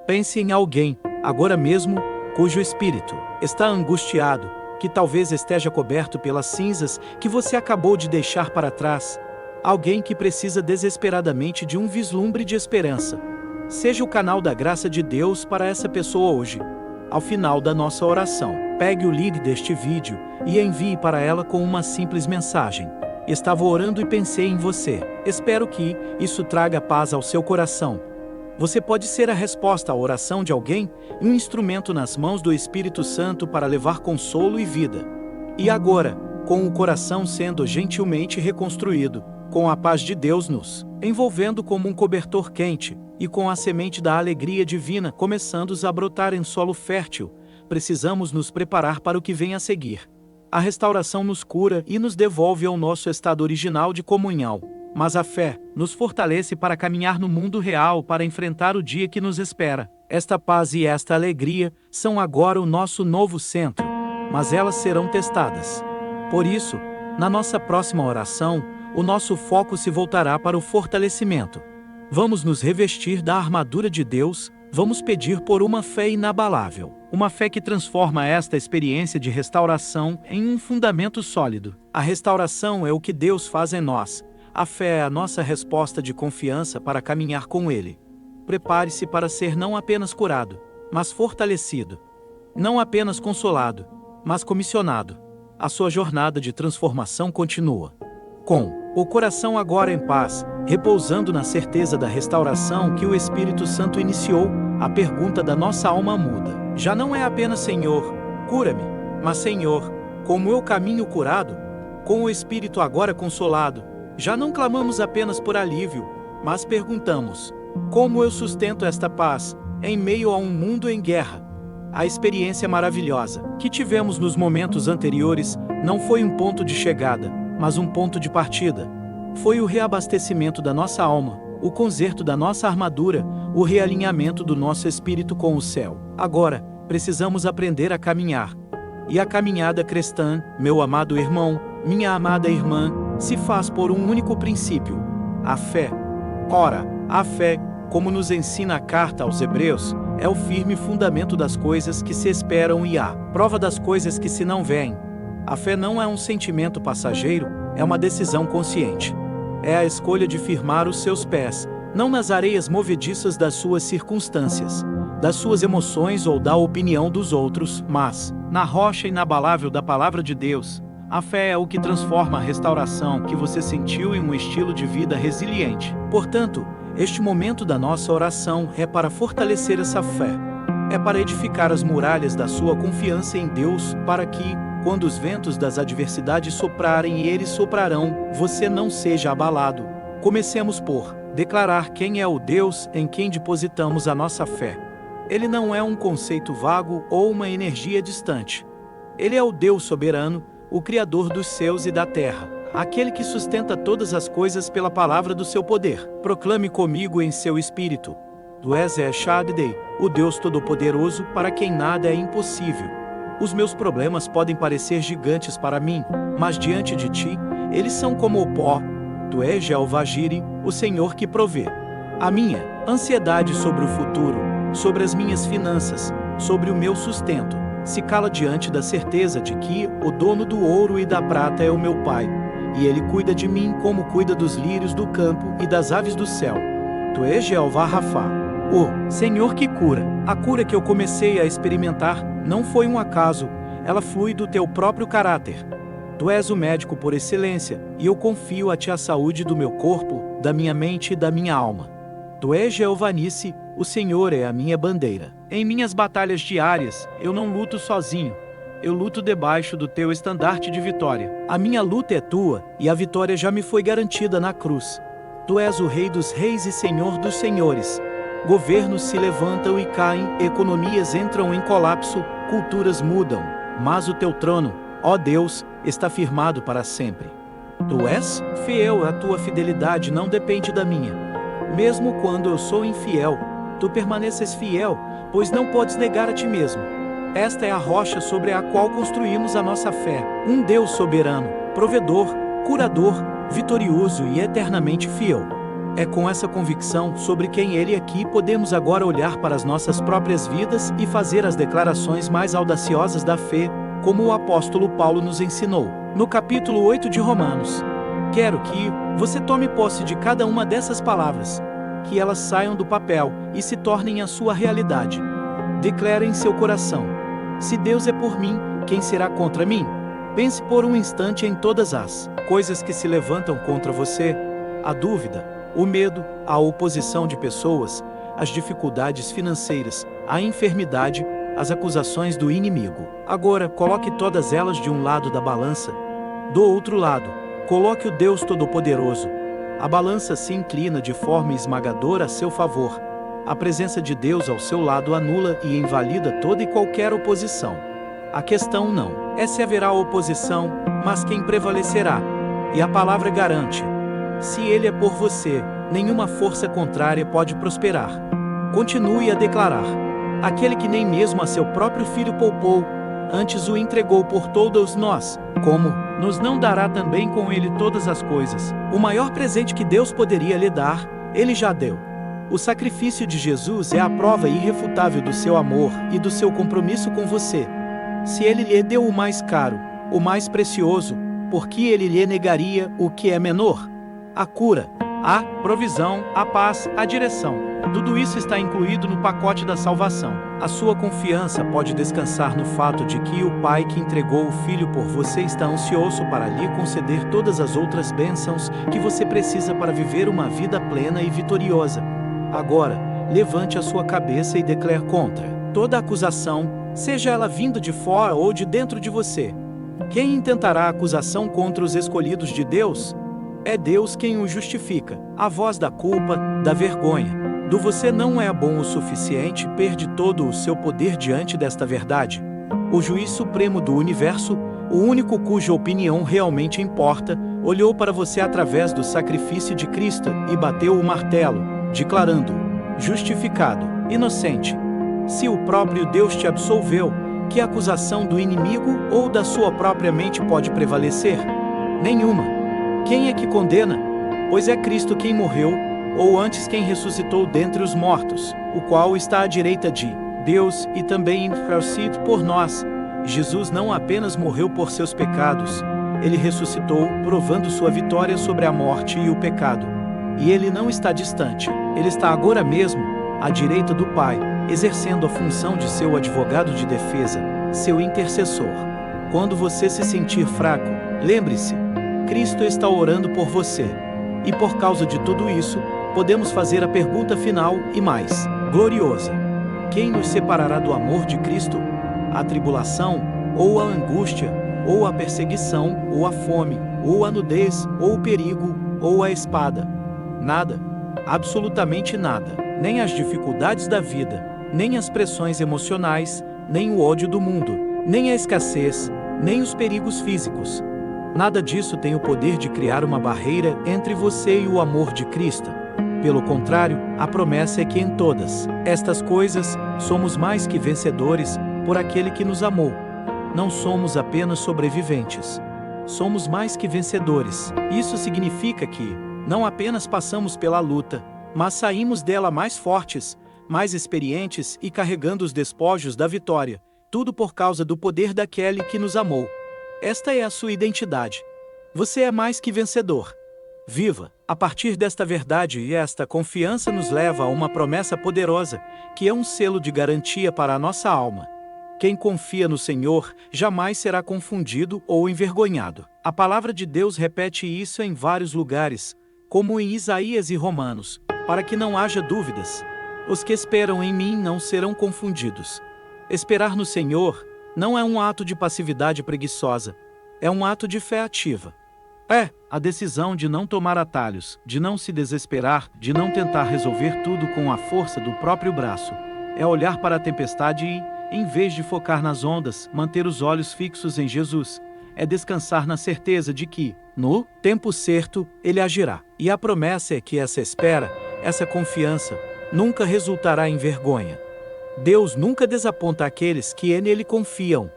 S1: Pense em alguém, agora mesmo, cujo espírito está angustiado, que talvez esteja coberto pelas cinzas que você acabou de deixar para trás. Alguém que precisa desesperadamente de um vislumbre de esperança. Seja o canal da graça de Deus para essa pessoa hoje. Ao final da nossa oração, pegue o link deste vídeo e envie para ela com uma simples mensagem. Estava orando e pensei em você. Espero que isso traga paz ao seu coração. Você pode ser a resposta à oração de alguém, um instrumento nas mãos do Espírito Santo para levar consolo e vida. E agora, com o coração sendo gentilmente reconstruído, com a paz de Deus nos envolvendo como um cobertor quente, e com a semente da alegria divina começando a brotar em solo fértil, precisamos nos preparar para o que vem a seguir. A restauração nos cura e nos devolve ao nosso estado original de comunhão, mas a fé nos fortalece para caminhar no mundo real para enfrentar o dia que nos espera. Esta paz e esta alegria são agora o nosso novo centro, mas elas serão testadas. Por isso, na nossa próxima oração, o nosso foco se voltará para o fortalecimento. Vamos nos revestir da armadura de Deus, vamos pedir por uma fé inabalável, uma fé que transforma esta experiência de restauração em um fundamento sólido. A restauração é o que Deus faz em nós, a fé é a nossa resposta de confiança para caminhar com Ele. Prepare-se para ser não apenas curado, mas fortalecido. Não apenas consolado, mas comissionado. A sua jornada de transformação continua. Com o coração agora em paz, repousando na certeza da restauração que o Espírito Santo iniciou, a pergunta da nossa alma muda. Já não é apenas Senhor, cura-me, mas Senhor, como eu caminho curado? Com o Espírito agora consolado, já não clamamos apenas por alívio, mas perguntamos, como eu sustento esta paz, em meio a um mundo em guerra? A experiência maravilhosa que tivemos nos momentos anteriores não foi um ponto de chegada, mas um ponto de partida. Foi o reabastecimento da nossa alma, o conserto da nossa armadura, o realinhamento do nosso espírito com o céu. Agora, precisamos aprender a caminhar. E a caminhada cristã, meu amado irmão, minha amada irmã, se faz por um único princípio: a fé. Ora, a fé, como nos ensina a carta aos Hebreus, é o firme fundamento das coisas que se esperam e a prova das coisas que se não veem. A fé não é um sentimento passageiro, é uma decisão consciente. É a escolha de firmar os seus pés, não nas areias movediças das suas circunstâncias, das suas emoções ou da opinião dos outros, mas na rocha inabalável da palavra de Deus. A fé é o que transforma a restauração que você sentiu em um estilo de vida resiliente. Portanto, este momento da nossa oração é para fortalecer essa fé. É para edificar as muralhas da sua confiança em Deus, para que, quando os ventos das adversidades soprarem e eles soprarão, você não seja abalado. Comecemos por declarar quem é o Deus em quem depositamos a nossa fé. Ele não é um conceito vago ou uma energia distante. Ele é o Deus soberano, o Criador dos céus e da terra, aquele que sustenta todas as coisas pela palavra do seu poder. Proclame comigo em seu espírito. Tu és El-Shaddai, o Deus Todo-Poderoso, para quem nada é impossível. Os meus problemas podem parecer gigantes para mim, mas diante de ti, eles são como o pó. Tu és Jeová-Jireh, o Senhor que provê. A minha ansiedade sobre o futuro, sobre as minhas finanças, sobre o meu sustento, se cala diante da certeza de que o dono do ouro e da prata é o meu Pai, e Ele cuida de mim como cuida dos lírios do campo e das aves do céu. Tu és Jeová-Rafá, o Senhor que cura. A cura que eu comecei a experimentar não foi um acaso, ela flui do teu próprio caráter. Tu és o médico por excelência, e eu confio a ti a saúde do meu corpo, da minha mente e da minha alma. Tu és Jeová-Nissi, o Senhor é a minha bandeira. Em minhas batalhas diárias, eu não luto sozinho. Eu luto debaixo do teu estandarte de vitória. A minha luta é tua, e a vitória já me foi garantida na cruz. Tu és o Rei dos reis e Senhor dos senhores. Governos se levantam e caem, economias entram em colapso, culturas mudam, mas o teu trono, ó Deus, está firmado para sempre. Tu és fiel, a tua fidelidade não depende da minha. Mesmo quando eu sou infiel, tu permaneces fiel, pois não podes negar a ti mesmo. Esta é a rocha sobre a qual construímos a nossa fé, um Deus soberano, provedor, curador, vitorioso e eternamente fiel. É com essa convicção sobre quem Ele é que podemos agora olhar para as nossas próprias vidas e fazer as declarações mais audaciosas da fé, como o apóstolo Paulo nos ensinou, no capítulo 8 de Romanos. Quero que você tome posse de cada uma dessas palavras, que elas saiam do papel e se tornem a sua realidade. Declare em seu coração: se Deus é por mim, quem será contra mim? Pense por um instante em todas as coisas que se levantam contra você: a dúvida, o medo, a oposição de pessoas, as dificuldades financeiras, a enfermidade, as acusações do inimigo. Agora, coloque todas elas de um lado da balança. Do outro lado, coloque o Deus Todo-Poderoso. A balança se inclina de forma esmagadora a seu favor. A presença de Deus ao seu lado anula e invalida toda e qualquer oposição. A questão não é se haverá oposição, mas quem prevalecerá. E a palavra garante: se Ele é por você, nenhuma força contrária pode prosperar. Continue a declarar: aquele que nem mesmo a seu próprio filho poupou, antes o entregou por todos nós, como nos não dará também com ele todas as coisas? O maior presente que Deus poderia lhe dar, Ele já deu. O sacrifício de Jesus é a prova irrefutável do seu amor e do seu compromisso com você. Se Ele lhe deu o mais caro, o mais precioso, por que Ele lhe negaria o que é menor? A cura, a provisão, a paz, a direção. Tudo isso está incluído no pacote da salvação. A sua confiança pode descansar no fato de que o Pai que entregou o Filho por você está ansioso para lhe conceder todas as outras bênçãos que você precisa para viver uma vida plena e vitoriosa. Agora, levante a sua cabeça e declare contra toda acusação, seja ela vinda de fora ou de dentro de você. Quem intentará acusação contra os escolhidos de Deus? É Deus quem o justifica. A voz da culpa, da vergonha, do você não é bom o suficiente perde todo o seu poder diante desta verdade. O juiz supremo do universo, o único cuja opinião realmente importa, olhou para você através do sacrifício de Cristo e bateu o martelo, declarando: justificado, inocente. Se o próprio Deus te absolveu, que acusação do inimigo ou da sua própria mente pode prevalecer? Nenhuma. Quem é que condena? Pois é Cristo quem morreu, ou antes quem ressuscitou dentre os mortos, o qual está à direita de Deus e também intercede por nós. Jesus não apenas morreu por seus pecados, Ele ressuscitou, provando sua vitória sobre a morte e o pecado. E Ele não está distante, Ele está agora mesmo, à direita do Pai, exercendo a função de seu advogado de defesa, seu intercessor. Quando você se sentir fraco, lembre-se, Cristo está orando por você. E por causa de tudo isso, podemos fazer a pergunta final e mais gloriosa: quem nos separará do amor de Cristo? A tribulação, ou a angústia, ou a perseguição, ou a fome, ou a nudez, ou o perigo, ou a espada? Nada, absolutamente nada, nem as dificuldades da vida, nem as pressões emocionais, nem o ódio do mundo, nem a escassez, nem os perigos físicos. Nada disso tem o poder de criar uma barreira entre você e o amor de Cristo. Pelo contrário, a promessa é que em todas estas coisas somos mais que vencedores por aquele que nos amou. Não somos apenas sobreviventes. Somos mais que vencedores. Isso significa que não apenas passamos pela luta, mas saímos dela mais fortes, mais experientes e carregando os despojos da vitória, tudo por causa do poder daquele que nos amou. Esta é a sua identidade. Você é mais que vencedor. Viva a partir desta verdade, e esta confiança nos leva a uma promessa poderosa, que é um selo de garantia para a nossa alma. Quem confia no Senhor jamais será confundido ou envergonhado. A palavra de Deus repete isso em vários lugares, como em Isaías e Romanos, para que não haja dúvidas. Os que esperam em mim não serão confundidos. Esperar no Senhor não é um ato de passividade preguiçosa, é um ato de fé ativa. É a decisão de não tomar atalhos, de não se desesperar, de não tentar resolver tudo com a força do próprio braço. É olhar para a tempestade e, em vez de focar nas ondas, manter os olhos fixos em Jesus. É descansar na certeza de que, no tempo certo, Ele agirá. E a promessa é que essa espera, essa confiança, nunca resultará em vergonha. Deus nunca desaponta aqueles que nele confiam.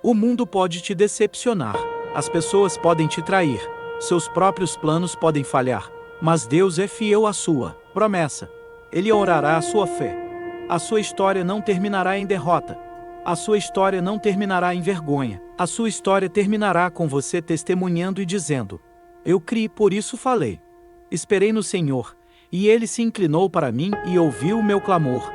S1: O mundo pode te decepcionar, as pessoas podem te trair, seus próprios planos podem falhar, mas Deus é fiel à sua promessa. Ele honrará a sua fé. A sua história não terminará em derrota. A sua história não terminará em vergonha. A sua história terminará com você testemunhando e dizendo: eu criei, por isso falei. Esperei no Senhor, e Ele se inclinou para mim e ouviu o meu clamor.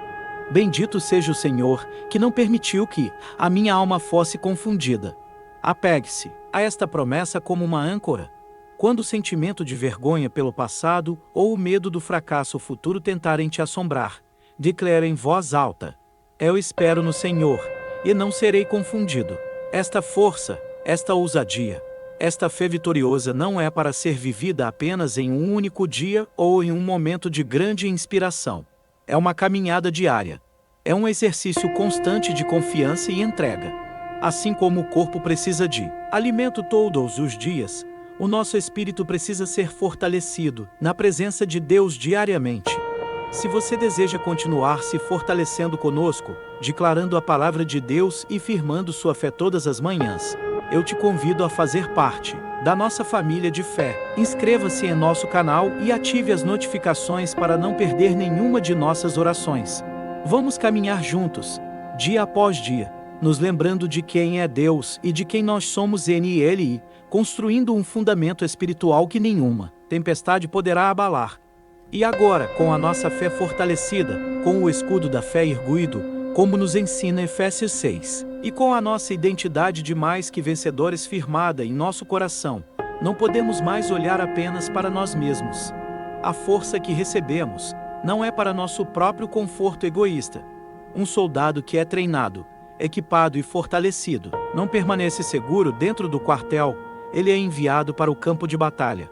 S1: Bendito seja o Senhor, que não permitiu que a minha alma fosse confundida. Apegue-se a esta promessa como uma âncora. Quando o sentimento de vergonha pelo passado ou o medo do fracasso futuro tentarem te assombrar, declare em voz alta: eu espero no Senhor, e não serei confundido. Esta força, esta ousadia, esta fé vitoriosa não é para ser vivida apenas em um único dia ou em um momento de grande inspiração. É uma caminhada diária. É um exercício constante de confiança e entrega. Assim como o corpo precisa de alimento todos os dias, o nosso espírito precisa ser fortalecido na presença de Deus diariamente. Se você deseja continuar se fortalecendo conosco, declarando a palavra de Deus e firmando sua fé todas as manhãs, eu te convido a fazer parte da nossa família de fé. Inscreva-se em nosso canal e ative as notificações para não perder nenhuma de nossas orações. Vamos caminhar juntos, dia após dia, nos lembrando de quem é Deus e de quem nós somos nele, construindo um fundamento espiritual que nenhuma tempestade poderá abalar. E agora, com a nossa fé fortalecida, com o escudo da fé erguido, como nos ensina Efésios 6, e com a nossa identidade de mais que vencedores firmada em nosso coração, não podemos mais olhar apenas para nós mesmos. A força que recebemos não é para nosso próprio conforto egoísta. Um soldado que é treinado, equipado e fortalecido não permanece seguro dentro do quartel, ele é enviado para o campo de batalha.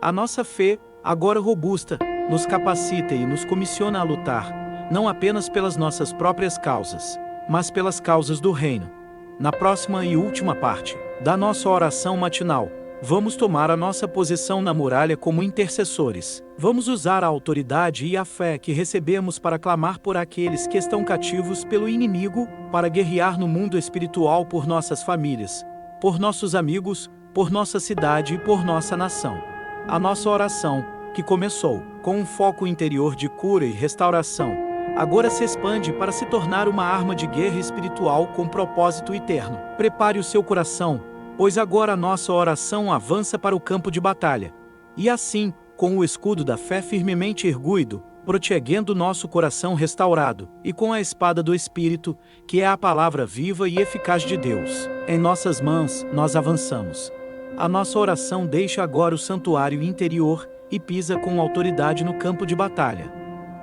S1: A nossa fé, agora robusta, nos capacita e nos comissiona a lutar, não apenas pelas nossas próprias causas, mas pelas causas do reino. Na próxima e última parte da nossa oração matinal, vamos tomar a nossa posição na muralha como intercessores. Vamos usar a autoridade e a fé que recebemos para clamar por aqueles que estão cativos pelo inimigo, para guerrear no mundo espiritual por nossas famílias, por nossos amigos, por nossa cidade e por nossa nação. A nossa oração, que começou com um foco interior de cura e restauração, agora se expande para se tornar uma arma de guerra espiritual com propósito eterno. Prepare o seu coração, pois agora a nossa oração avança para o campo de batalha. E assim, com o escudo da fé firmemente erguido, protegendo nosso coração restaurado, e com a espada do Espírito, que é a palavra viva e eficaz de Deus, em nossas mãos, nós avançamos. A nossa oração deixa agora o santuário interior e pisa com autoridade no campo de batalha.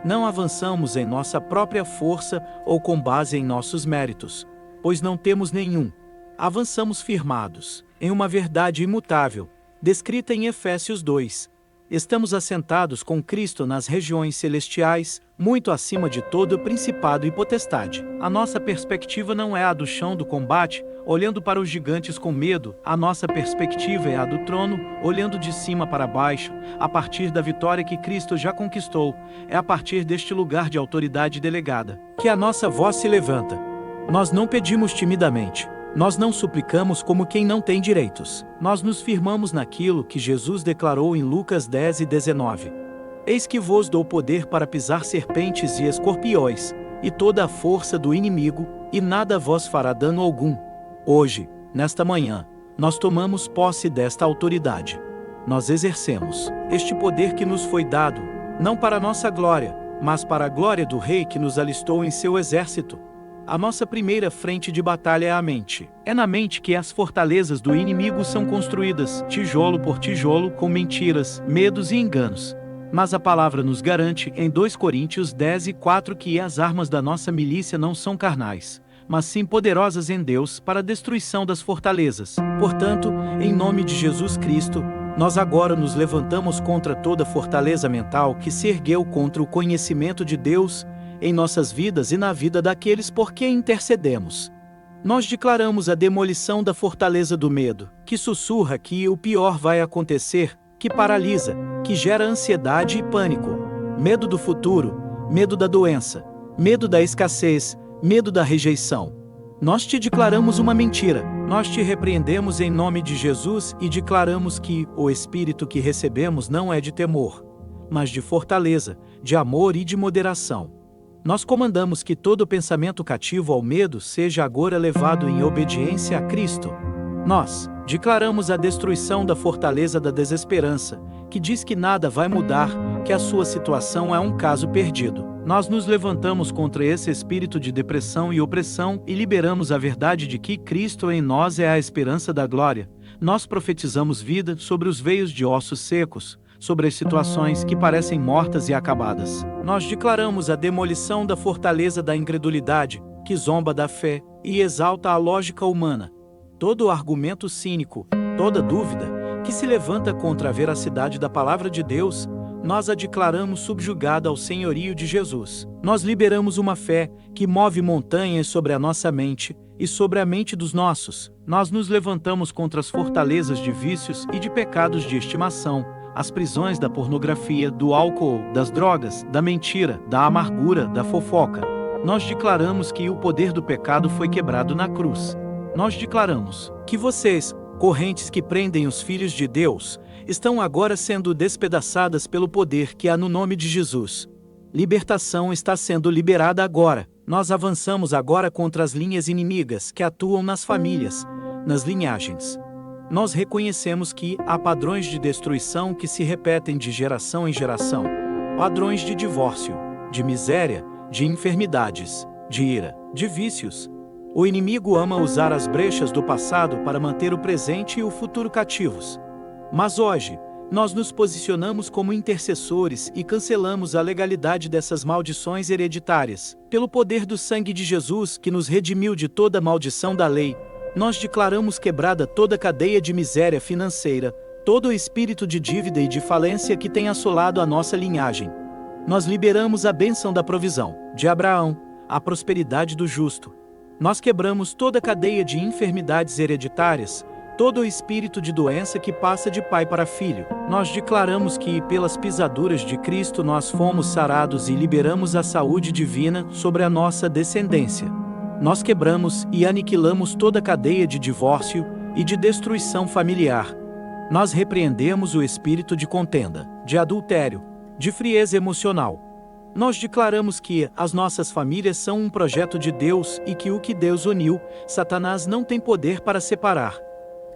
S1: Não avançamos em nossa própria força ou com base em nossos méritos, pois não temos nenhum. Avançamos firmados em uma verdade imutável, descrita em Efésios 2. Estamos assentados com Cristo nas regiões celestiais, muito acima de todo principado e potestade. A nossa perspectiva não é a do chão do combate, olhando para os gigantes com medo. A nossa perspectiva é a do trono, olhando de cima para baixo, a partir da vitória que Cristo já conquistou. É a partir deste lugar de autoridade delegada que a nossa voz se levanta. Nós não pedimos timidamente. Nós não suplicamos como quem não tem direitos. Nós nos firmamos naquilo que Jesus declarou em Lucas 10:19. Eis que vos dou poder para pisar serpentes e escorpiões, e toda a força do inimigo, e nada vos fará dano algum. Hoje, nesta manhã, nós tomamos posse desta autoridade. Nós exercemos este poder que nos foi dado, não para nossa glória, mas para a glória do Rei que nos alistou em seu exército. A nossa primeira frente de batalha é a mente. É na mente que as fortalezas do inimigo são construídas, tijolo por tijolo, com mentiras, medos e enganos. Mas a palavra nos garante, em 2 Coríntios 10:4, que as armas da nossa milícia não são carnais, mas sim poderosas em Deus para a destruição das fortalezas. Portanto, em nome de Jesus Cristo, nós agora nos levantamos contra toda fortaleza mental que se ergueu contra o conhecimento de Deus em nossas vidas e na vida daqueles por quem intercedemos. Nós declaramos a demolição da fortaleza do medo, que sussurra que o pior vai acontecer, que paralisa, que gera ansiedade e pânico. Medo do futuro, medo da doença, medo da escassez, medo da rejeição. Nós te declaramos uma mentira. Nós te repreendemos em nome de Jesus e declaramos que o espírito que recebemos não é de temor, mas de fortaleza, de amor e de moderação. Nós comandamos que todo pensamento cativo ao medo seja agora levado em obediência a Cristo. Nós declaramos a destruição da fortaleza da desesperança, que diz que nada vai mudar, que a sua situação é um caso perdido. Nós nos levantamos contra esse espírito de depressão e opressão e liberamos a verdade de que Cristo em nós é a esperança da glória. Nós profetizamos vida sobre os veios de ossos secos, sobre as situações que parecem mortas e acabadas. Nós declaramos a demolição da fortaleza da incredulidade, que zomba da fé e exalta a lógica humana. Todo argumento cínico, toda dúvida, que se levanta contra a veracidade da palavra de Deus, nós a declaramos subjugada ao senhorio de Jesus. Nós liberamos uma fé que move montanhas sobre a nossa mente e sobre a mente dos nossos. Nós nos levantamos contra as fortalezas de vícios e de pecados de estimação, as prisões da pornografia, do álcool, das drogas, da mentira, da amargura, da fofoca. Nós declaramos que o poder do pecado foi quebrado na cruz. Nós declaramos que vocês, correntes que prendem os filhos de Deus, estão agora sendo despedaçadas pelo poder que há no nome de Jesus. Libertação está sendo liberada agora. Nós avançamos agora contra as linhas inimigas que atuam nas famílias, nas linhagens. Nós reconhecemos que há padrões de destruição que se repetem de geração em geração. Padrões de divórcio, de miséria, de enfermidades, de ira, de vícios. O inimigo ama usar as brechas do passado para manter o presente e o futuro cativos. Mas hoje, nós nos posicionamos como intercessores e cancelamos a legalidade dessas maldições hereditárias. Pelo poder do sangue de Jesus que nos redimiu de toda maldição da lei, nós declaramos quebrada toda cadeia de miséria financeira, todo o espírito de dívida e de falência que tem assolado a nossa linhagem. Nós liberamos a bênção da provisão, de Abraão, a prosperidade do justo. Nós quebramos toda cadeia de enfermidades hereditárias, todo o espírito de doença que passa de pai para filho. Nós declaramos que, pelas pisaduras de Cristo, nós fomos sarados e liberamos a saúde divina sobre a nossa descendência. Nós quebramos e aniquilamos toda cadeia de divórcio e de destruição familiar. Nós repreendemos o espírito de contenda, de adultério, de frieza emocional. Nós declaramos que as nossas famílias são um projeto de Deus e que o que Deus uniu, Satanás não tem poder para separar.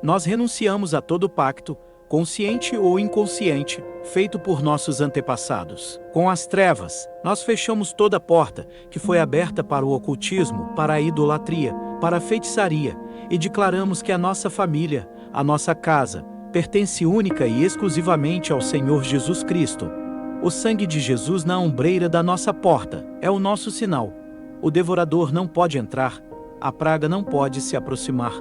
S1: Nós renunciamos a todo pacto, consciente ou inconsciente, feito por nossos antepassados. Com as trevas, nós fechamos toda porta que foi aberta para o ocultismo, para a idolatria, para a feitiçaria, e declaramos que a nossa família, a nossa casa, pertence única e exclusivamente ao Senhor Jesus Cristo. O sangue de Jesus na ombreira da nossa porta é o nosso sinal. O devorador não pode entrar, a praga não pode se aproximar.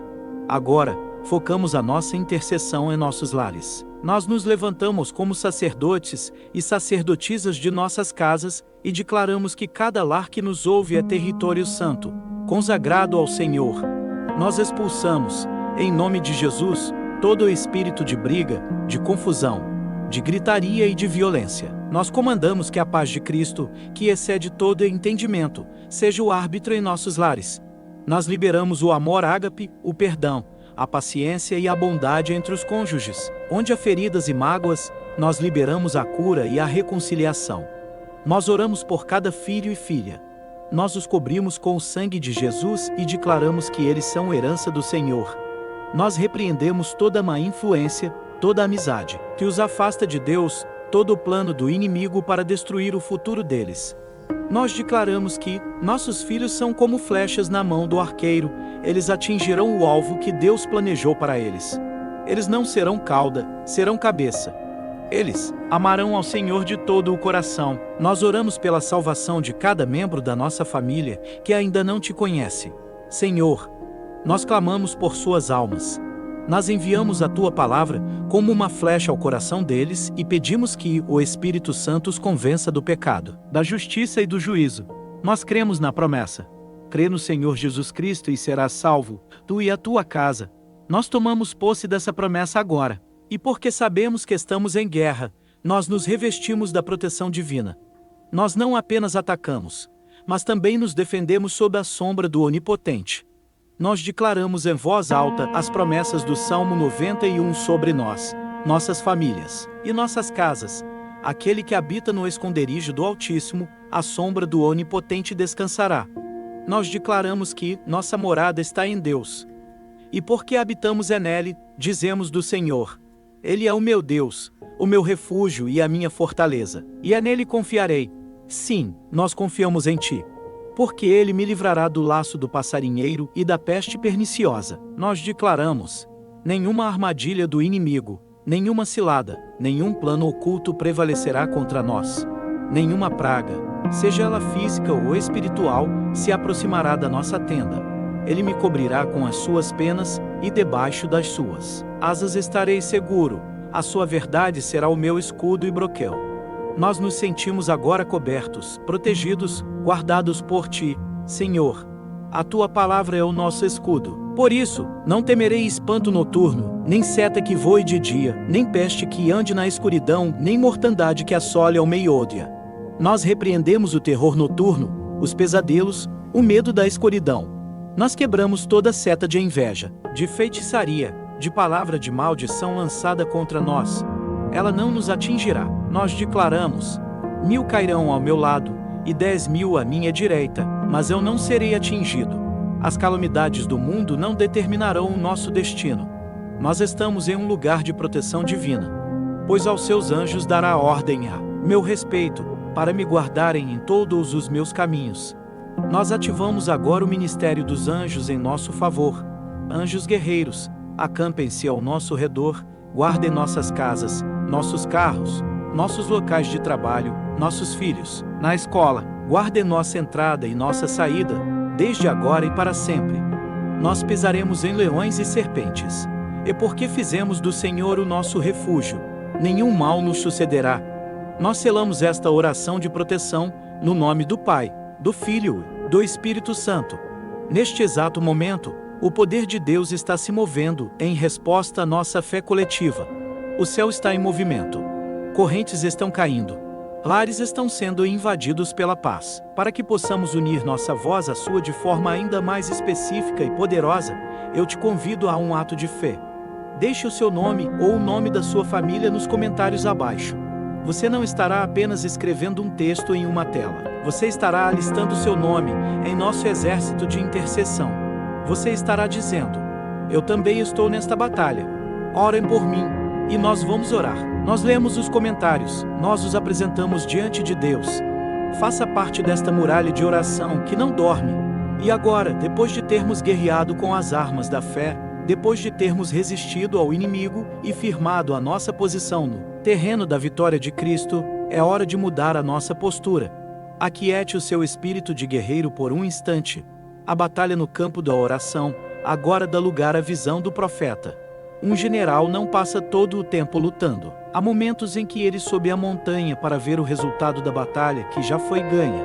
S1: Agora, focamos a nossa intercessão em nossos lares. Nós nos levantamos como sacerdotes e sacerdotisas de nossas casas e declaramos que cada lar que nos ouve é território santo, consagrado ao Senhor. Nós expulsamos, em nome de Jesus, todo o espírito de briga, de confusão, de gritaria e de violência. Nós comandamos que a paz de Cristo, que excede todo entendimento, seja o árbitro em nossos lares. Nós liberamos o amor ágape, o perdão, a paciência e a bondade entre os cônjuges. Onde há feridas e mágoas, nós liberamos a cura e a reconciliação. Nós oramos por cada filho e filha. Nós os cobrimos com o sangue de Jesus e declaramos que eles são herança do Senhor. Nós repreendemos toda má influência, toda amizade, que os afasta de Deus, todo o plano do inimigo para destruir o futuro deles. Nós declaramos que nossos filhos são como flechas na mão do arqueiro, eles atingirão o alvo que Deus planejou para eles. Eles não serão cauda, serão cabeça. Eles amarão ao Senhor de todo o coração. Nós oramos pela salvação de cada membro da nossa família que ainda não te conhece. Senhor, nós clamamos por suas almas. Nós enviamos a tua palavra como uma flecha ao coração deles e pedimos que o Espírito Santo os convença do pecado, da justiça e do juízo. Nós cremos na promessa. Crê no Senhor Jesus Cristo e serás salvo, tu e a tua casa. Nós tomamos posse dessa promessa agora. E porque sabemos que estamos em guerra, nós nos revestimos da proteção divina. Nós não apenas atacamos, mas também nos defendemos sob a sombra do Onipotente. Nós declaramos em voz alta as promessas do Salmo 91 sobre nós, nossas famílias e nossas casas. Aquele que habita no esconderijo do Altíssimo a sombra do Onipotente descansará. Nós declaramos que nossa morada está em Deus. E porque habitamos nele, dizemos do Senhor: Ele é o meu Deus, o meu refúgio e a minha fortaleza, e é nele confiarei. Sim, nós confiamos em ti. Porque ele me livrará do laço do passarinheiro e da peste perniciosa. Nós declaramos: nenhuma armadilha do inimigo, nenhuma cilada, nenhum plano oculto prevalecerá contra nós. Nenhuma praga, seja ela física ou espiritual, se aproximará da nossa tenda. Ele me cobrirá com as suas penas, e debaixo das suas asas estarei seguro. A sua verdade será o meu escudo e broquel. Nós nos sentimos agora cobertos, protegidos, guardados por ti, Senhor. A tua palavra é o nosso escudo. Por isso, não temerei espanto noturno, nem seta que voe de dia, nem peste que ande na escuridão, nem mortandade que assole ao meio-dia. Nós repreendemos o terror noturno, os pesadelos, o medo da escuridão. Nós quebramos toda seta de inveja, de feitiçaria, de palavra de maldição lançada contra nós. Ela não nos atingirá. Nós declaramos: 1000 cairão ao meu lado, e 10.000 à minha direita, mas eu não serei atingido. As calamidades do mundo não determinarão o nosso destino. Nós estamos em um lugar de proteção divina, pois aos seus anjos dará ordem a meu respeito, para me guardarem em todos os meus caminhos. Nós ativamos agora o ministério dos anjos em nosso favor. Anjos guerreiros, acampem-se ao nosso redor, guardem nossas casas, nossos carros, nossos locais de trabalho, nossos filhos, na escola, guardem nossa entrada e nossa saída, desde agora e para sempre. Nós pisaremos em leões e serpentes. E porque fizemos do Senhor o nosso refúgio, nenhum mal nos sucederá. Nós selamos esta oração de proteção, no nome do Pai, do Filho e do Espírito Santo. Neste exato momento, o poder de Deus está se movendo, em resposta à nossa fé coletiva. O céu está em movimento. Correntes estão caindo. Lares estão sendo invadidos pela paz. Para que possamos unir nossa voz à sua de forma ainda mais específica e poderosa, eu te convido a um ato de fé. Deixe o seu nome ou o nome da sua família nos comentários abaixo. Você não estará apenas escrevendo um texto em uma tela. Você estará alistando seu nome em nosso exército de intercessão. Você estará dizendo: eu também estou nesta batalha. Orem por mim, e nós vamos orar. Nós lemos os comentários, nós os apresentamos diante de Deus. Faça parte desta muralha de oração que não dorme. E agora, depois de termos guerreado com as armas da fé, depois de termos resistido ao inimigo e firmado a nossa posição no terreno da vitória de Cristo, é hora de mudar a nossa postura. Aquiete o seu espírito de guerreiro por um instante. A batalha no campo da oração agora dá lugar à visão do profeta. Um general não passa todo o tempo lutando. Há momentos em que ele sobe a montanha para ver o resultado da batalha que já foi ganha.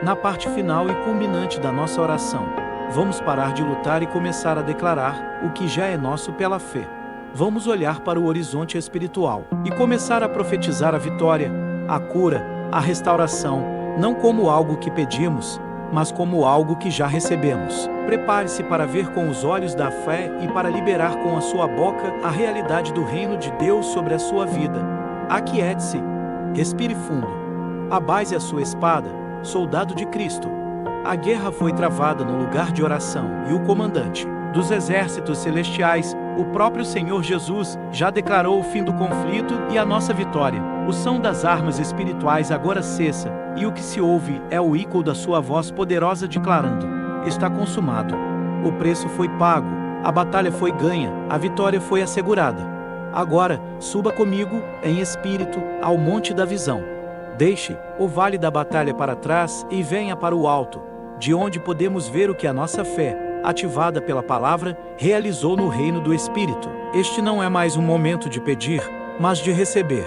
S1: Na parte final e culminante da nossa oração, vamos parar de lutar e começar a declarar o que já é nosso pela fé. Vamos olhar para o horizonte espiritual e começar a profetizar a vitória, a cura, a restauração, não como algo que pedimos, mas como algo que já recebemos. Prepare-se para ver com os olhos da fé e para liberar com a sua boca a realidade do reino de Deus sobre a sua vida. Aquiete-se. Respire fundo. Abaixe a sua espada, soldado de Cristo. A guerra foi travada no lugar de oração e o comandante dos exércitos celestiais, o próprio Senhor Jesus, já declarou o fim do conflito e a nossa vitória. O som das armas espirituais agora cessa, e o que se ouve é o eco da sua voz poderosa declarando: está consumado. O preço foi pago, a batalha foi ganha, a vitória foi assegurada. Agora, suba comigo, em espírito, ao monte da visão. Deixe o vale da batalha para trás e venha para o alto, de onde podemos ver o que a nossa fé, ativada pela palavra, realizou no reino do Espírito. Este não é mais um momento de pedir, mas de receber.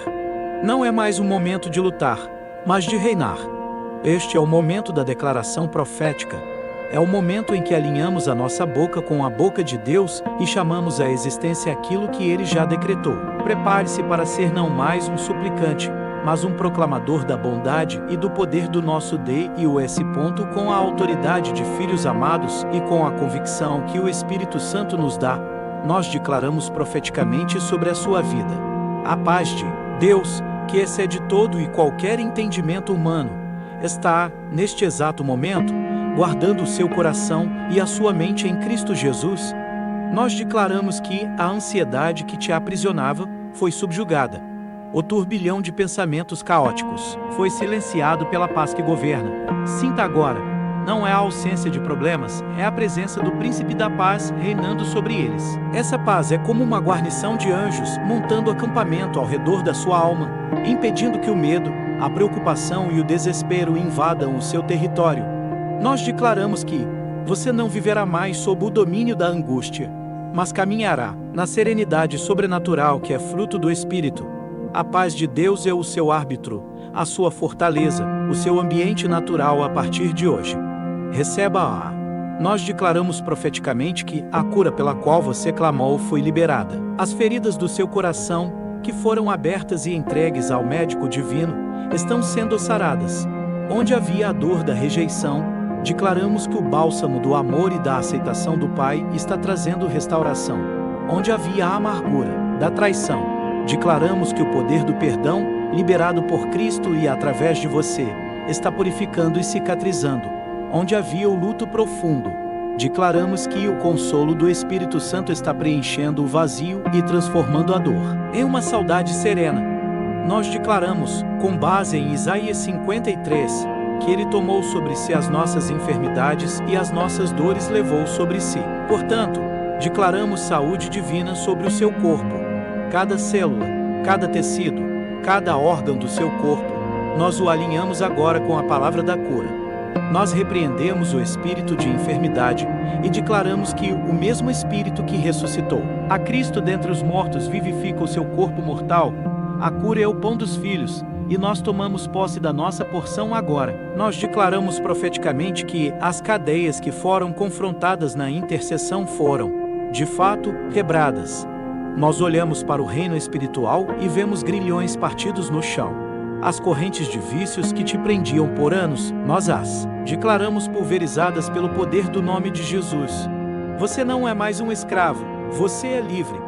S1: Não é mais um momento de lutar, mas de reinar. Este é o momento da declaração profética. É o momento em que alinhamos a nossa boca com a boca de Deus e chamamos à existência aquilo que Ele já decretou. Prepare-se para ser não mais um suplicante, mas um proclamador da bondade e do poder do nosso Deus, com a autoridade de filhos amados e com a convicção que o Espírito Santo nos dá. Nós declaramos profeticamente sobre a sua vida. A paz de Deus, que excede todo e qualquer entendimento humano, está, neste exato momento, guardando o seu coração e a sua mente em Cristo Jesus? Nós declaramos que a ansiedade que te aprisionava foi subjugada. O turbilhão de pensamentos caóticos foi silenciado pela paz que governa. Sinta agora, não é a ausência de problemas, é a presença do Príncipe da Paz reinando sobre eles. Essa paz é como uma guarnição de anjos montando acampamento ao redor da sua alma, impedindo que o medo, a preocupação e o desespero invadam o seu território. Nós declaramos que você não viverá mais sob o domínio da angústia, mas caminhará na serenidade sobrenatural que é fruto do Espírito. A paz de Deus é o seu árbitro, a sua fortaleza, o seu ambiente natural a partir de hoje. Receba-a. Nós declaramos profeticamente que a cura pela qual você clamou foi liberada. As feridas do seu coração, que foram abertas e entregues ao médico divino, estão sendo saradas. Onde havia a dor da rejeição, declaramos que o bálsamo do amor e da aceitação do Pai está trazendo restauração. Onde havia a amargura da traição, declaramos que o poder do perdão, liberado por Cristo e através de você, está purificando e cicatrizando. Onde havia o luto profundo, declaramos que o consolo do Espírito Santo está preenchendo o vazio e transformando a dor em uma saudade serena. Nós declaramos, com base em Isaías 53, que Ele tomou sobre si as nossas enfermidades e as nossas dores levou sobre si. Portanto, declaramos saúde divina sobre o seu corpo. Cada célula, cada tecido, cada órgão do seu corpo, nós o alinhamos agora com a palavra da cura. Nós repreendemos o espírito de enfermidade e declaramos que o mesmo Espírito que ressuscitou a Cristo dentre os mortos vivifica o seu corpo mortal. A cura é o pão dos filhos, e nós tomamos posse da nossa porção agora. Nós declaramos profeticamente que as cadeias que foram confrontadas na intercessão foram, de fato, quebradas. Nós olhamos para o reino espiritual e vemos grilhões partidos no chão. As correntes de vícios que te prendiam por anos, nós as declaramos pulverizadas pelo poder do nome de Jesus. Você não é mais um escravo, você é livre.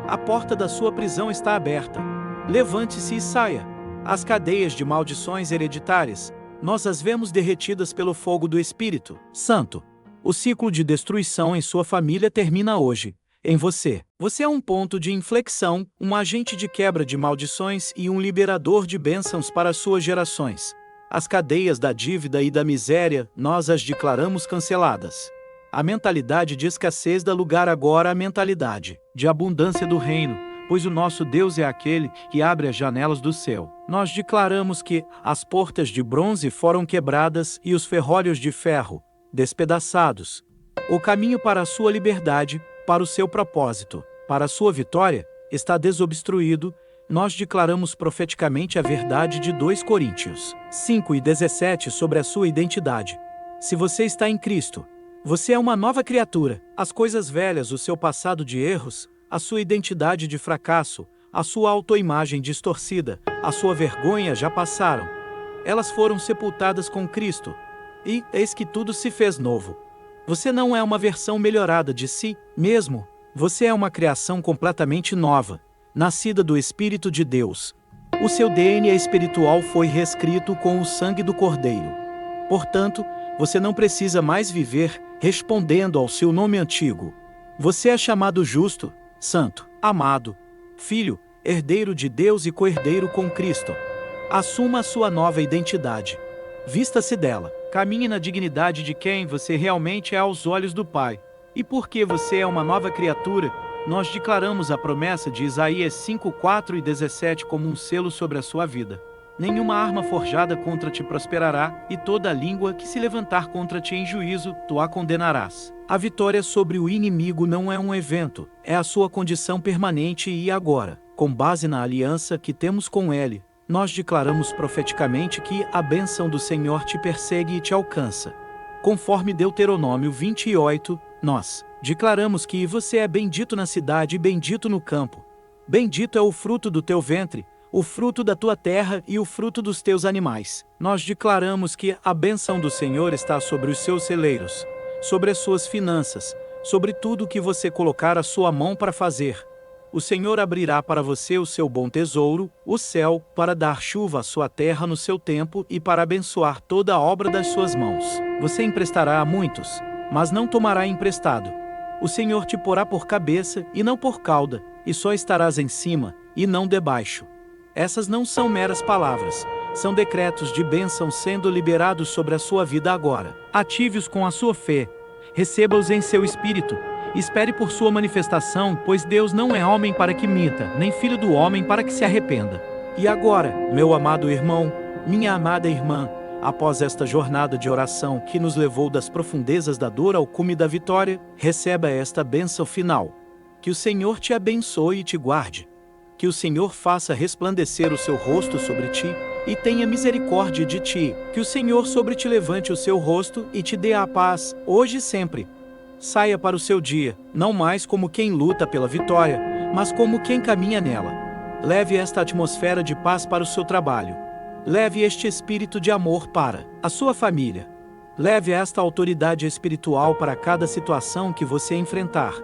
S1: A porta da sua prisão está aberta. Levante-se e saia. As cadeias de maldições hereditárias, nós as vemos derretidas pelo fogo do Espírito Santo. O ciclo de destruição em sua família termina hoje. Em você. Você é um ponto de inflexão, um agente de quebra de maldições e um liberador de bênçãos para as suas gerações. As cadeias da dívida e da miséria, nós as declaramos canceladas. A mentalidade de escassez dá lugar agora à mentalidade de abundância do reino, pois o nosso Deus é aquele que abre as janelas do céu. Nós declaramos que as portas de bronze foram quebradas e os ferrolhos de ferro despedaçados. O caminho para a sua liberdade, para o seu propósito, para a sua vitória, está desobstruído. Nós declaramos profeticamente a verdade de 2 Coríntios 5:17 sobre a sua identidade. Se você está em Cristo, você é uma nova criatura. As coisas velhas, o seu passado de erros, a sua identidade de fracasso, a sua autoimagem distorcida, a sua vergonha já passaram. Elas foram sepultadas com Cristo. E eis que tudo se fez novo. Você não é uma versão melhorada de si mesmo, você é uma criação completamente nova, nascida do Espírito de Deus. O seu DNA espiritual foi reescrito com o sangue do Cordeiro. Portanto, você não precisa mais viver respondendo ao seu nome antigo. Você é chamado justo, santo, amado, filho, herdeiro de Deus e co-herdeiro com Cristo. Assuma a sua nova identidade. Vista-se dela. Caminhe na dignidade de quem você realmente é aos olhos do Pai. E porque você é uma nova criatura, nós declaramos a promessa de Isaías 5:4-17 como um selo sobre a sua vida. Nenhuma arma forjada contra ti prosperará, e toda língua que se levantar contra ti em juízo, tu a condenarás. A vitória sobre o inimigo não é um evento, é a sua condição permanente e agora, com base na aliança que temos com Ele. Nós declaramos profeticamente que a bênção do Senhor te persegue e te alcança. Conforme Deuteronômio 28, nós declaramos que você é bendito na cidade e bendito no campo. Bendito é o fruto do teu ventre, o fruto da tua terra e o fruto dos teus animais. Nós declaramos que a bênção do Senhor está sobre os seus celeiros, sobre as suas finanças, sobre tudo o que você colocar a sua mão para fazer. O Senhor abrirá para você o seu bom tesouro, o céu, para dar chuva à sua terra no seu tempo e para abençoar toda a obra das suas mãos. Você emprestará a muitos, mas não tomará emprestado. O Senhor te porá por cabeça e não por cauda, e só estarás em cima, e não debaixo. Essas não são meras palavras, são decretos de bênção sendo liberados sobre a sua vida agora. Ative-os com a sua fé, receba-os em seu espírito. Espere por sua manifestação, pois Deus não é homem para que minta, nem filho do homem para que se arrependa. E agora, meu amado irmão, minha amada irmã, após esta jornada de oração que nos levou das profundezas da dor ao cume da vitória, receba esta bênção final. Que o Senhor te abençoe e te guarde. Que o Senhor faça resplandecer o seu rosto sobre ti e tenha misericórdia de ti. Que o Senhor sobre ti levante o seu rosto e te dê a paz, hoje e sempre. Saia para o seu dia, não mais como quem luta pela vitória, mas como quem caminha nela. Leve esta atmosfera de paz para o seu trabalho. Leve este espírito de amor para a sua família. Leve esta autoridade espiritual para cada situação que você enfrentar.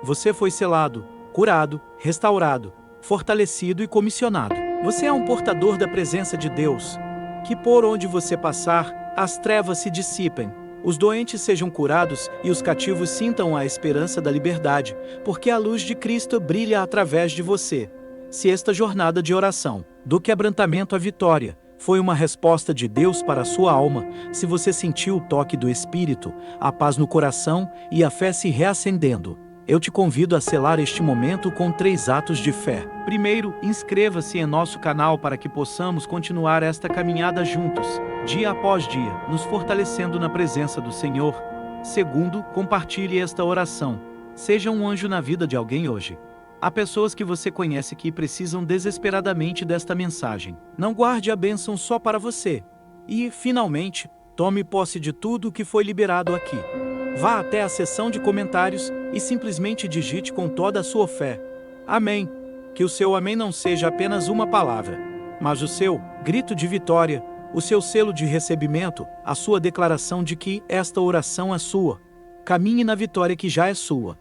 S1: Você foi selado, curado, restaurado, fortalecido e comissionado. Você é um portador da presença de Deus. Que por onde você passar, as trevas se dissipem. Os doentes sejam curados e os cativos sintam a esperança da liberdade, porque a luz de Cristo brilha através de você. Se esta jornada de oração, do quebrantamento à vitória, foi uma resposta de Deus para a sua alma, se você sentiu o toque do Espírito, a paz no coração e a fé se reacendendo, eu te convido a selar este momento com 3 atos de fé. Primeiro, inscreva-se em nosso canal para que possamos continuar esta caminhada juntos, dia após dia, nos fortalecendo na presença do Senhor. Segundo, compartilhe esta oração. Seja um anjo na vida de alguém hoje. Há pessoas que você conhece que precisam desesperadamente desta mensagem. Não guarde a bênção só para você. E, finalmente, tome posse de tudo o que foi liberado aqui. Vá até a seção de comentários e simplesmente digite com toda a sua fé: Amém. Que o seu amém não seja apenas uma palavra, mas o seu grito de vitória, o seu selo de recebimento, a sua declaração de que esta oração é sua. Caminhe na vitória que já é sua.